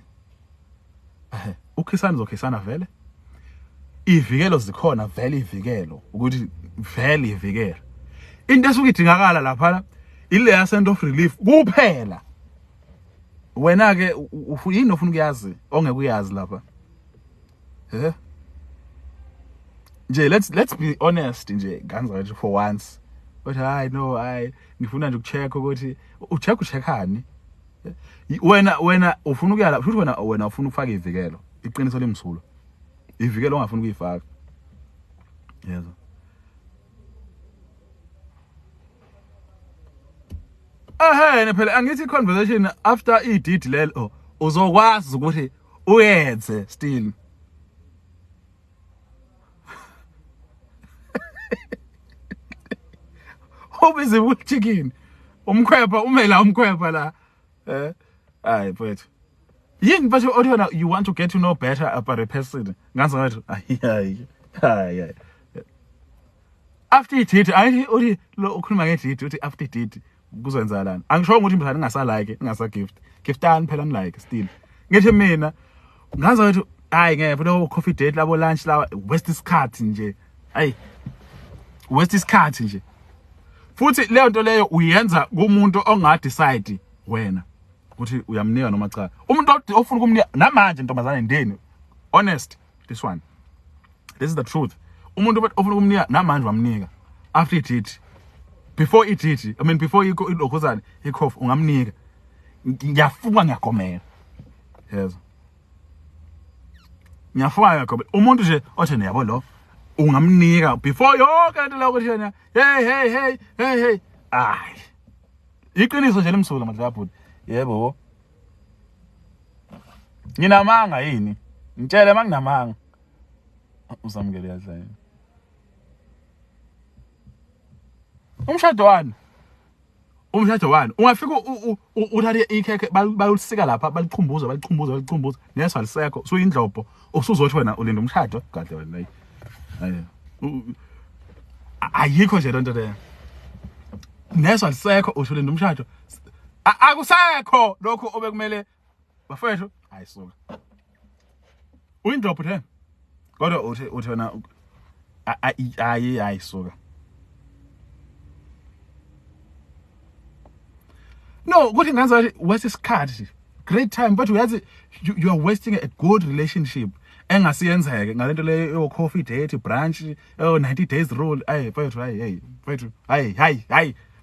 Ukhisana zokhisana vele. Ivikelo zikhona vele ivikelo ukuthi vele ivikelo. Into esuke idingakala lapha ile ya send of relief kuphela. Wena ke yini ofuna ukuyazi ongeke uyazi lapha? nje let's be honest nje kanjalo for once. But hayi no hayi ngifuna nje ukucheck ukuthi ucheckani. Wena ufuna ukuyala futhi wena ufuna ukufaka ivikelo. Iqiniso lemsulo. Ivikelo ongafuna ukuyifaka. Yezwa. Phela angithi conversation after ididi lelo uzokwazi ukuthi uyenze still. Ubizi uchicken. Umkhwepha umela umkhwepha la. Hayi mfethu. Yini mfethu othona you want to get to know better about a person. Ngazi ngathi hayi. After ididi ayithi uthi lo ukhuluma ngedidi uthi after ididi kuzoyenzakalani. Angisho ukuthi mhlawumbe ningasalike, ningasagift. Giftani phela nilike still. Ngithi mina ngazi ukuthi hayi ngeke lo coffee date labo lunch lawa waste isikhathi nje. Hayi. Waste isikhathi nje. Futhi leyo nto leyo uyenza kumuntu ongadecide wena ukuthi uyamnika noma cha. Umuntu ofuna ukumnika namanje ntombazane ndeni. Honest this one. This is the truth. Umuntu ofuna ukumnika namanje wamnika. After it before it I mean before ilokhuzana ikhofu ungamnika. Ngiyafuka ngiyagomela. Yes. Ngiyafuka ngiyagomela. Umuntu nje othi yabo lo ungamnika before yonke into la ukuthi yena hey ay iqiniso nje lemsuka manje lapho yebo nginamanga yini ngitshele manginamanga usamukele yadla umshado wani ungafika uthathe ikhekhe bayolisika lapha balichumbuza neswa lisekho usuyindlopho usuzothi wena ulinda umshado gadle wena hayi ayikho nje lento le neswa lisekho usulinda umshado akusekho lokho obekumele bafethu ayisuka uyindlopho the kodwa uthi wena ayisuka. No, ukuthi ngazi waste isikhathi. Great time but uyazi you are wasting a good relationship. Engasiyenzeke ngalento le yo coffee date brunch 90 days rule. Ay mfethu hayi.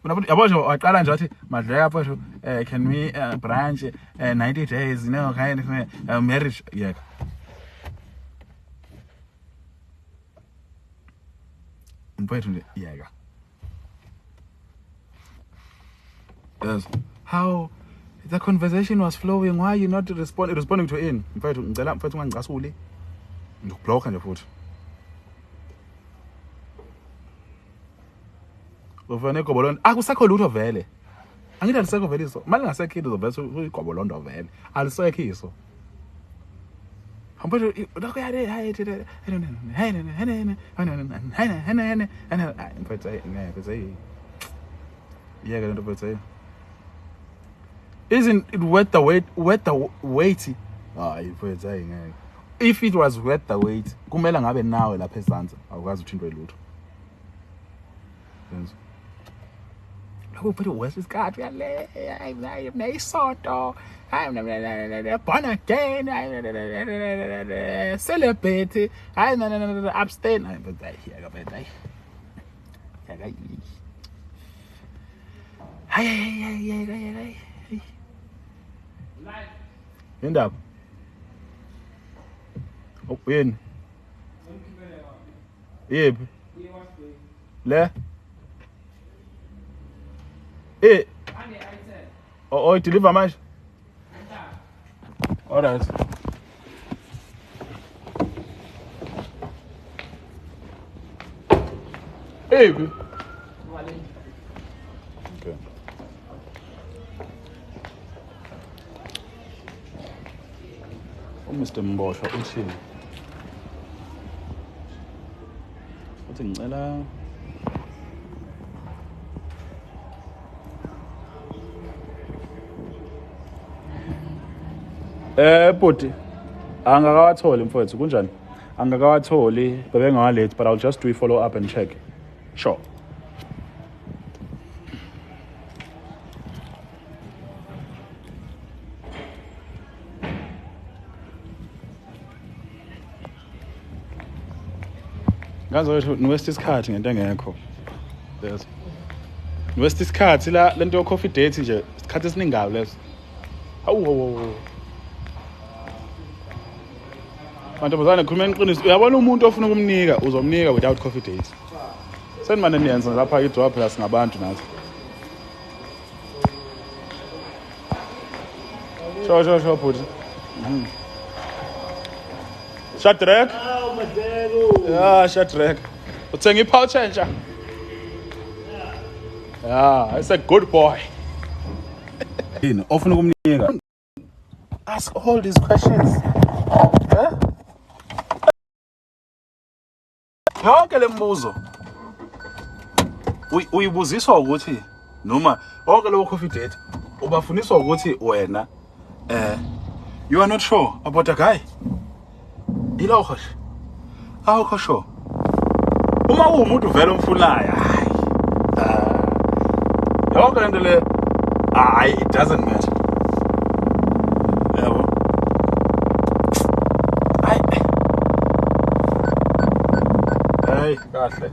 Mina yabo waqala nje wathi madleka mfethu can we brunch 90 days kind of marriage yeah. Mfethu nje yeah. Yes. How the conversation was flowing, why you not responding to in mfethu ngicela mfethu ungangicasuli ngikublock nje futhi ufane igobolondo akusekho lutho vele angithi alisekho vele iso manje ngasekho into vele igobolondo vele alisekho iso mfethu lokho yale hayi mfethu ngeke yeah ngento mfethu isn't it worth the wait hayi mfethu hayi ngeke if it was worth the wait kumele ngabe nawe lapha eSanza awukazi uthintwe lutho yenza lokho mfethu west isikhathi yale hayi nayisonto hayi born again celebrate hayi abstain hayi mfethu hayi mfethu hayi indaba yini yephi le deliver manje all right yephi okay Mr. Mboshwa uthini uthi ngicela bhuti angakawatholi mfowethu kunjani angakawatholi bebengawalethi but I'll just do a follow up and check sure Ngazowethu niwest isikhathi ngento engekho. Yes. Niwest isikhathi la lento yo coffee date nje isikhathi esiningayo leso. Hawu. Mantombazane khuluma iqiniso. Uyabona umuntu ofuna ukumnika uzomnika without coffee date. Senimane niyenza lapha idrop la singabantu nathi. Sho bhuti. Shadrack. Oh, Madero. Yeah, Shadrack. Uthenga ipouch entsha. Yeah, it's a good boy. Yini ofuna ukumnika? Ask all these questions. Yonke lembuzo uyibuziswa ukuthi noma onke lo coffee date ubafuniswa ukuthi wena you are not sure about a guy. Ilo khosh. Awukho sure. Uma umuntu vele umfulayo, yonke lento le it doesn't matter. Yabo. Hey, kahle.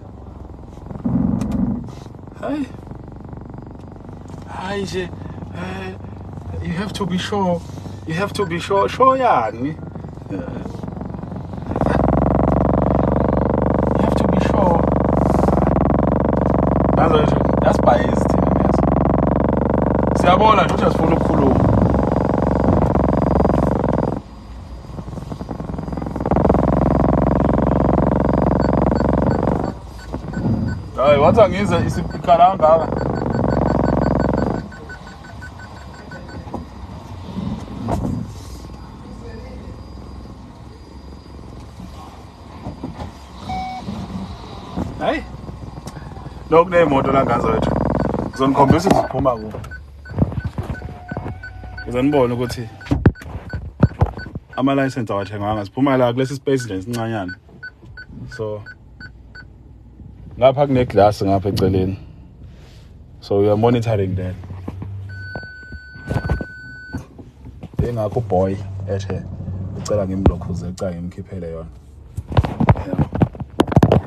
Hey nje. You have to be sure. You have to be sure. Sure yani. You have to be sure. That's biased thina meza. Siyabona nje ukuthi sifuna ukukhuluma. Hayi wathi angize isikhala ngaka. Hayi. Nokunemoto la ngazowethu. Ngizonikombisa siphuma ku. Ngizonibona ukuthi ama license awathenganga siphuma la kulesi space nje sincanyana. So ngapha kune glass ngapha eceleni. So we are monitoring that. Engakho boy ethe ucela ngimlokhuze ucela ngimkhiphele yona.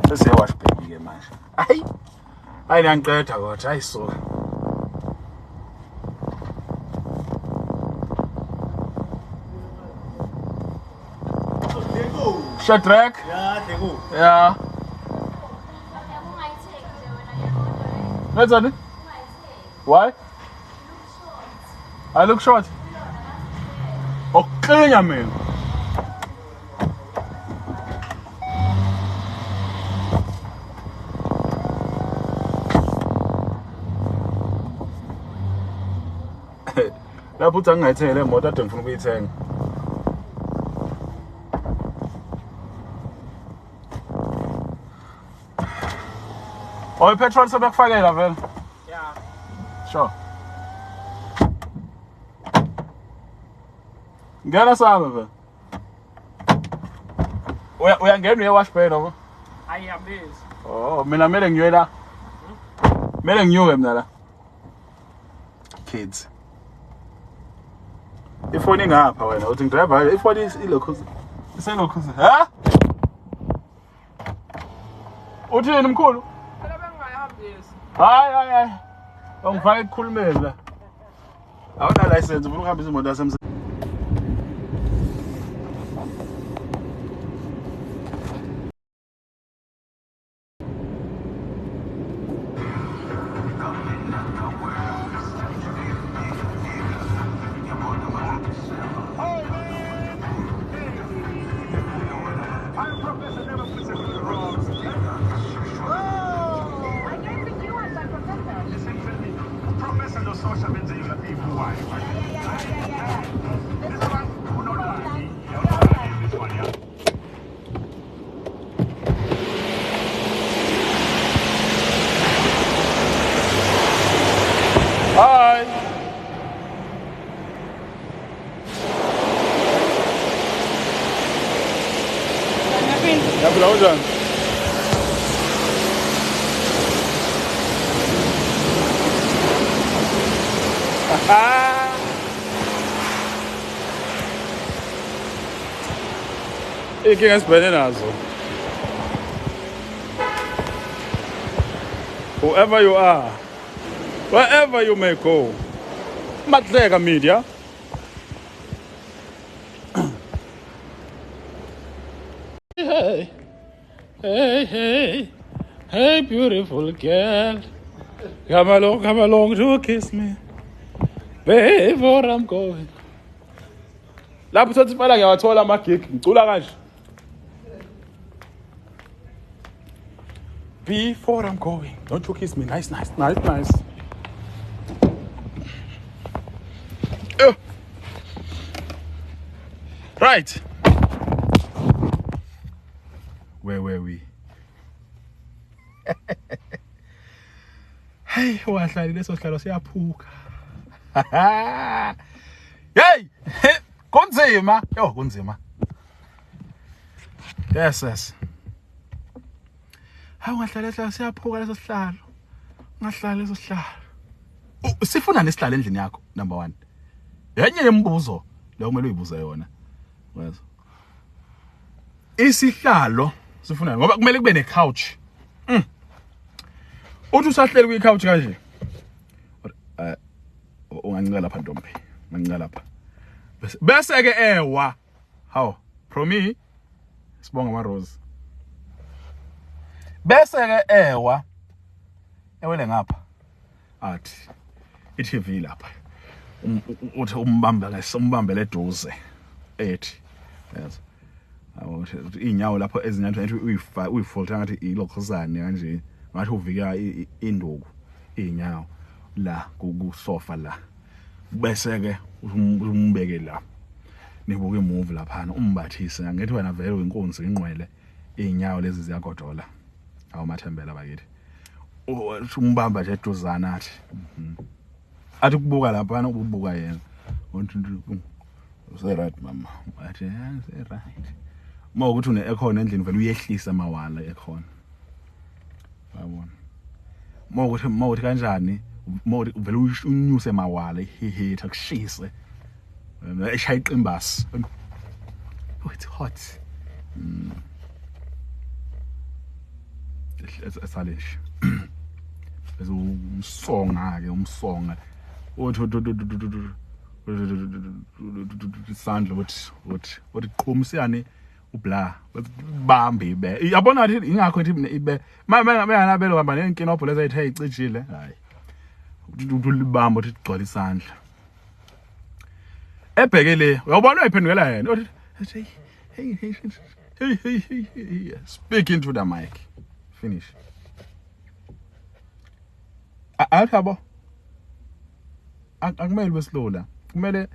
Sese wash baby ke manje. Hayi ngiyangiqeda kodwa ayisuka. Shadrack? Yeah, they go. Yeah. What's on it? Why? I look short. Okay, man. Lapho uthi angayithenge le moto ade ngifuna ukuyithenga. Oil petrol sebekufakela vele? Yeah. Sure. Ngena sami vele. Uyangena uye wash bay noma? I am this. Oh, mina mele ngiyoe la. Mele ngiyoe mina la. Kids. Ifoni ngapha wena uthi ngidrive ifoni ilokhuzi. Iselokhuzi. Ha? Uthini mkhulu? Phela bengayihambisi. Hayi. Ungifaka ekukhulumeni la. Awuna license ufuna ukuhambisa imoto yasemsebenzini. Hi. Yapın hocam. İlk kez beni lazım. whoever you are, wherever you may go. Matleka Media. Hey, hey, hey, hey, beautiful girl. Come along to kiss me. Before I'm going. Lapho sothi phela ngiyawathola ama-gig ngicula kanje. Before I'm going, don't you kiss me. Nice. Right. Where were we? Hey, wahlali leso sihlalo siyaphuka. Hey! Kunzima. Yo, kunzima. Yes. Hawu ngahlala siyaphuka leso sihlalo. Ngahlala leso sihlalo. Sifuna nesihlalo endlini yakho number 1. Yenye yembuzo le kumele uyibuze yona. Wes. Isihlalo sifuna ngoba kumele kube ne couch. Uthi usahleli kwi couch kanje. Ungancika lapha ntombi. Ungancika lapha. Bese ke ewa. Hawu, Promi sibonga ama rose. Bese ke ewa. Ewele ngapha. Athi iTV lapha. Uthi umbambele eduze. Ethi. Yes. Inyawo lapho ezinyathweni uyifolta ngathi ilokhuzane kanje. Ngathi uvika induku inyawo la kusofa la. Bese ke umbeke la. Nibuke imove lapha umbathise ngithi wena vele uyinkonzi inqwele inyawo lezi ziyagodola. Awumathembela bakithi. Umbamba nje eduzana athi kubuka lapha ukubuka yena. Say right mama. Athi say right. Mawukuthi une aircon endlini vele uyehlisa amawala aircon. Yabona. Mawuthi kanjani? Mawuthi vele unyuse amawala ihehitha kushise. Eshaya iqimbasi. Oh, it's hot. Esalish. Bese umsonga ke umsonga. Uthi isandla uthi qhumisiyane ubla bambe ibe. Yabona ukuthi ingakho ethi ibe. Mangana belo hamba nenkinobho lezi ayithe icijile. Hayi. Ulibamba uthi igcwala isandla. Ebhekele uyabona uyiphendukela yena uthi hey speak into the mic. Finish. Althabo akumele besilula kumele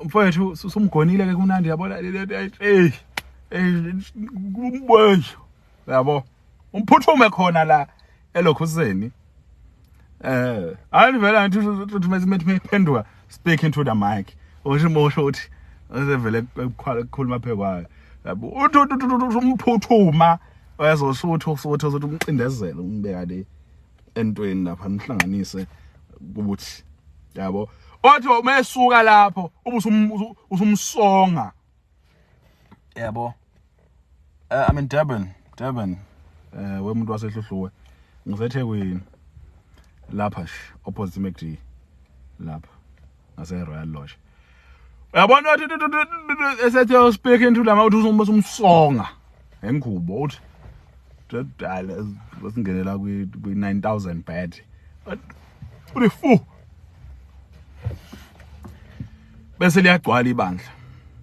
mfowethu sumgonile ke kunandi yabona kumboyo yabo umphuthume khona la elokhuseni ayivela ngithi mephendula speak into the mic uthi mosho uthi azevele ukukhuluma phekwayo yabo uthi umphuthuma uyazosutha uthi umcindezela umbeka le entweni lapha nihlanganise ukuthi yabo othi umesuka lapho usumsonga yabo I'm in Durban wemuntu wasehluhluwe ngiseThekwini lapha opposite McD lapha ngase Royal Lodge yabona uthi esethe speak into lama uthi usumsonga engikubo uthi dala wasingenela kwi 9000 bed uthi fu bese liyagcwala ibandla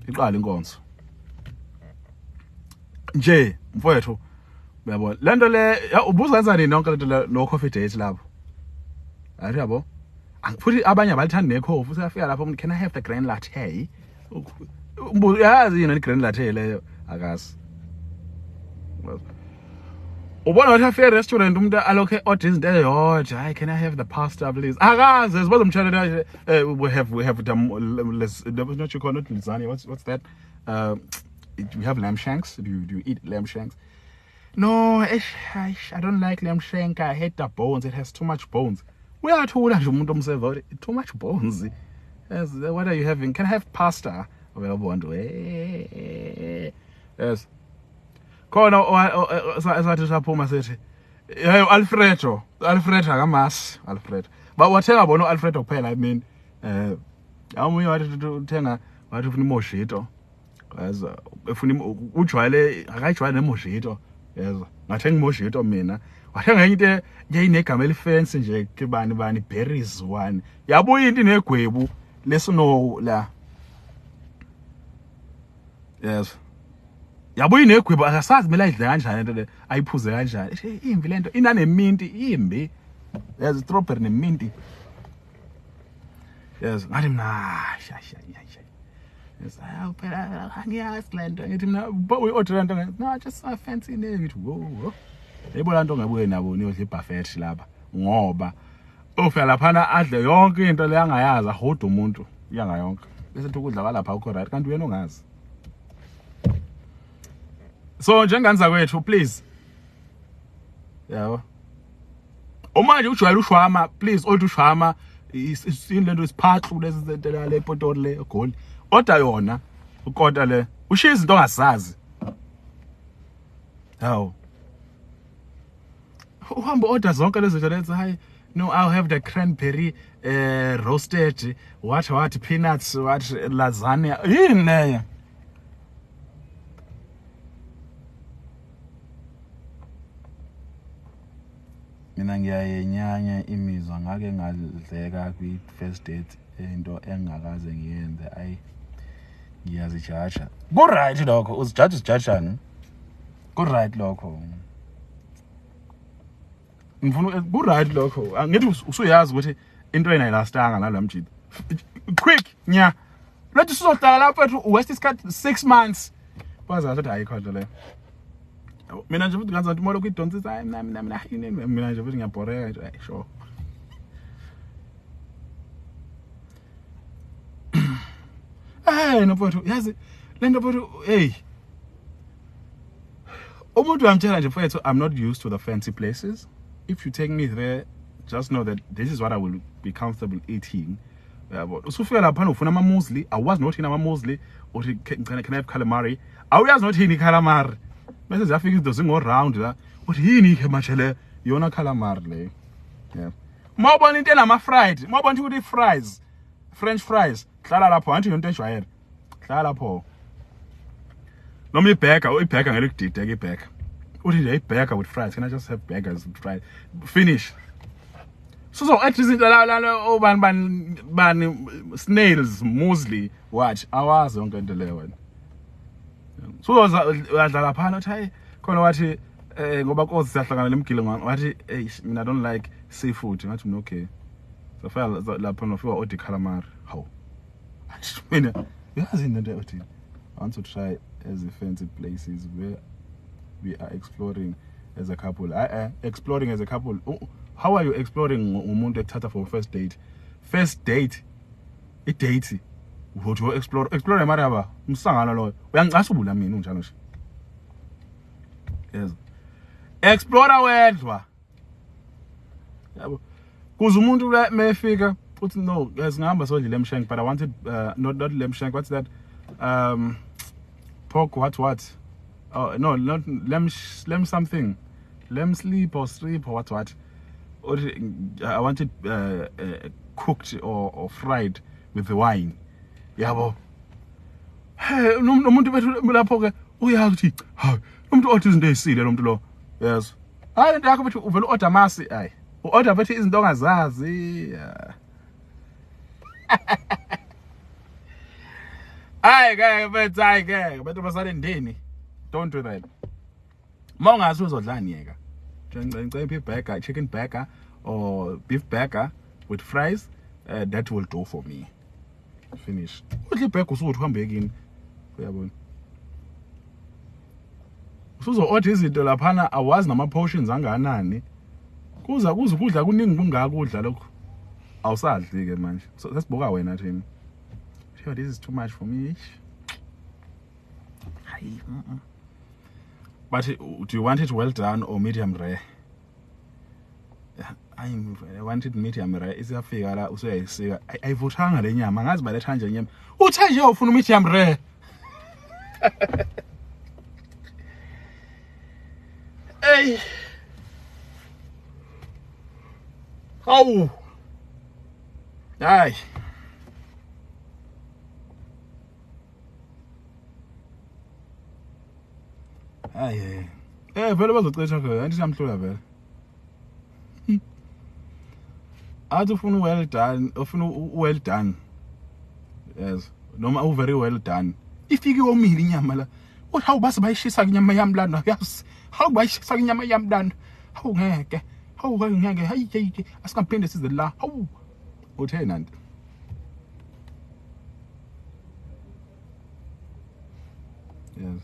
iqala inkonzo nje mfowethu uyabona lento le ubuza kanjani nini nonke lento lo coffee date lapho athi yabo angiphuthi abanye abalithanda nekhofu siyafika lapho umuntu can I have the green latte yazi yini green latte leyo akazi ubona wathi afika restaurant umuntu alokhe order izinto eyodwa hayi can I have the pasta please akazi sibazomtshalela we have not you call it lasagna what's that we have lamb shanks do you eat lamb shanks no I don't like lamb shank I hate the bones it has too much bones uyathula nje umuntu omseva too much bones what are you having can I have pasta uyabona yes khona sathi saphuma sethi Alfredo akamasi Alfredo wathenga bona Alfredo kuphela I mean awumunye wathi uthenga wathi ufuna imojito yaza ufuna ujwayele akajwayele nemojito yaza ngathenga imojito mina wathenga into yayinegama elifancy nje kebani berries one yabuya into negwebu lesino la yes yabuya negwebu akasazi mela idle kanjani into le ayiphuze kanjani imbi lento inaneminti imbi yes strawberry neminti yes ngathi mina yes phela angiyazi lento ngithi mina uyi-order lento no just a fancy name ngithi wo yebo lanto ngabuye nabo niyodla ibuffet lapha ngoba ofika laphana adle yonke into le angayazi ahoda umuntu yanga yonke bese ukudla kwalapha ukho right kanti uyena ongazi so njenganza kwethu please yabo omanje ujwayela ushwama please old ushwama isinlento isiphaxu lesizentelela le potoro le egoli oda yona ukota le ushiya izinto ongazazi hawo uhamba order zonke lezi zinto lezi hayi no I'll have the cranberry roasted what peanuts what lasagna yini leyo mina ngiyayenyanya imizwa ngake ngadleka kwi first date into engakaze ngiyenze ayi ngiyazijaja ku right lokho uzijajani ku right lokho ngifuna ku right lokho angithi usuyazi ukuthi into ena ilastanga nalamjidi quick nya lethu sizohlala lapha ethu west isikhathi 6 months baza ukuthi ayikho nje le mina nje futhi ngazathi molo kwidontsisa hayi mina yini mina nje futhi ngiyabhoreka nje sure no mfowethu yazi lento mfowethu hey umuntu uyamtshela nje mfowethu I'm not used to the fancy places if you take me there just know that this is what I will be comfortable eating yabo usufika lapha ufuna ama muesli awazi nothini ama muesli uthi can I have calamari awuyazi nothini calamari bese ziyafika izinto zingo round la uthi yini ke manje le yona calamari le yeah mawubona into enama fried mawubona ukuthi fries french fries hlala lapho anti yonto ejwayele hlala lapho noma iburger ngeke kudide ke iburger uthi nje iburger with fries can I just have burgers with fries finish so at izinto la obani snails muesli watch awazi yonke into leyo wena so udlala phana uthi hayi khona wathi ngoba konke siyahlangana lemgilo wathi mina I don't like seafood ngathi mina okay so file lapha nofika order calamari how mina yazi into uthi I want to try as fancy places where we are exploring as a couple exploring as a couple how are you exploring umuntu ekuthatha for first date i-date uthi explore emaraba umsangano lo uyangicasubula mina unjalo nje yes explore wedwa yabo kuze umuntu la mefika uthi no guys ngihamba sodla lemshank but I wanted not lemshank what's that pork what oh no not lem something lem sleep or strip or what or I wanted cooked or fried with the wine yabo hey nomuntu bethu lapho ke uyazi ukuthi hayi umuntu othi izinto ezisile lo muntu lo yes hayi into yakho bethu uvela order masi hayi order bethu izinto ongazazi hayi ke bethu basale ndini don't do that mongazi uzodlani yeka ngicela burger chicken burger or beef burger with fries that will do for me finish udle ibhega usuthi uhambe kini uyabona usuzo order izinto laphana awazi nama portions anganani kuza ukudla kuningi kungaka ukudla lokho awusadli ke manje so sesibuka wena thini sure this is too much for me hayi but do you want it well done or medium rare I wanted medium rare isiyafika la usuyayisika ayivuthanga le nyama ngazi baletha nje inyama uthe nje ufuna medium rare hey Hawu. Hayi. Hayi. Vele bazocisha ke, anti siyamhlula vele. Athi ufuna well done, ufuna well done. Yes. Noma very well done. Ifike omile inyama la. Uthi hawu base bayishisa inyama yami lana. Yes. Hawu bayishisa inyama yami lana. Hawu ngeke. Hawu ngeke. Hayi asikaphinde size la. Hawu. Uthe nanti. Yes.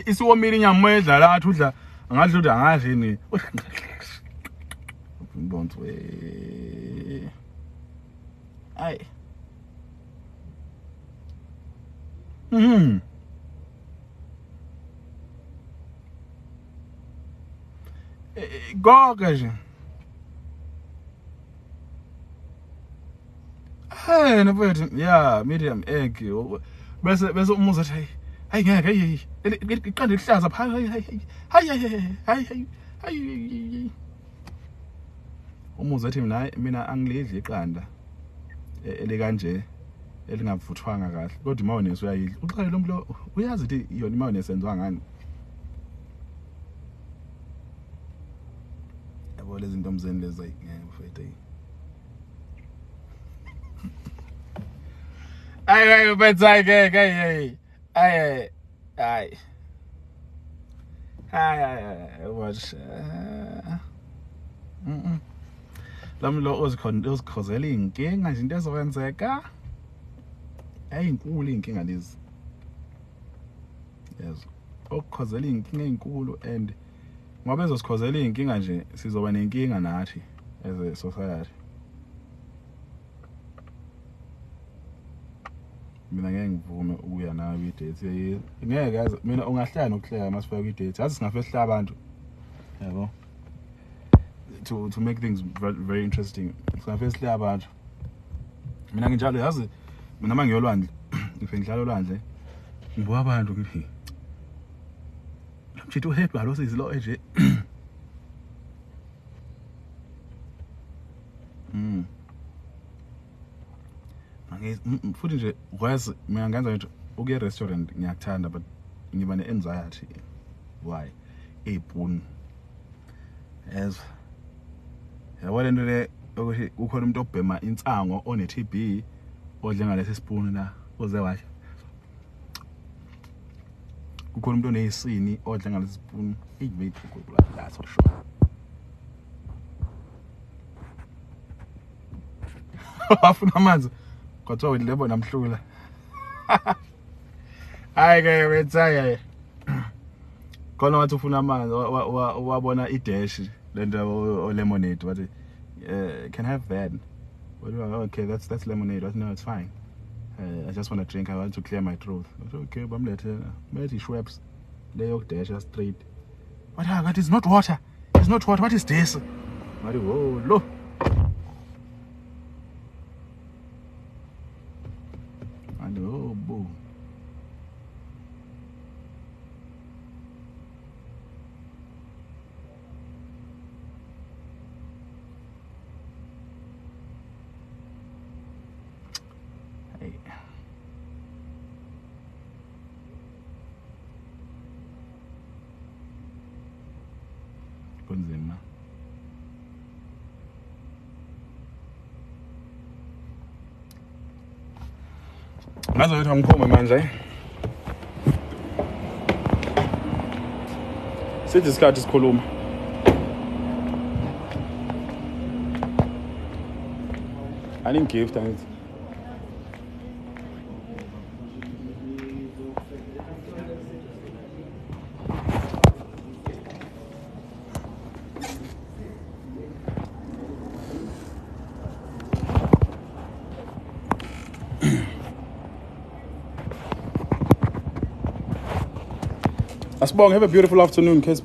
Isiwomile inyama edlala ngathi udla angadla udla angadli ni. Don't we. Ay. Goga nje. Nabethu yeah medium egg bese umuzi athi hayi ngeke iqanda elihlaza hayi umuzi athi mina angilidli iqanda elikanje elingavuthwanga kahle kodwa imayonnaise uyayidla uxele lo muntu uyazi ukuthi yona imayonnaise yenziwa ngani yabo lezi zinto omzeni lezi ngeke ay bethay ke ay watch lamlo uzikhozela inkinga nje into ezokwenzeka ayinkulu inkinga lezi yes okukhozela inkinga ezinkulu and ngoba ezosikhozela inkinga nje sizoba nenkinga nathi as a society mina ngeke ngivume ukuya nawe i-date ngeke yazi mina ungahlala nokuhleka masifika kwi-date yazi singafehla abantu yabo to make things very interesting singafehla abantu mina nginjalo yazi mina mangiyolwandle ngifike ngihlala olwandle ngibuka abantu ngithi mjito uhedwa lo sizilo nje futhi nje wazi mina ngenza ukuthi ukuye restaurant ngiyakuthanda but ngiba ne-anxiety why ebhuni yes yabo lento le ukuthi ukhona umuntu obhema insango one-TB odle ngalesi spoon la uze washa kukhona umuntu oneyisini odle ngalesi spoon wait that's for sure afuna amanzi kodwa wedlebo namhlula hayi ke wethaye khona wathi ufuna amanzi wabona idash lento lemonade wathi can I have that okay that's lemonade no it's fine I just want to drink I want to clear my throat okay bamlethe methi Schweppes leyo dash straight what is not water what is this mari oh lo oh boo hey kunzima ngaze ukuthi angikhome manje sithi isikhathi sikhuluma gift angithi Asibonge, have a beautiful afternoon. Case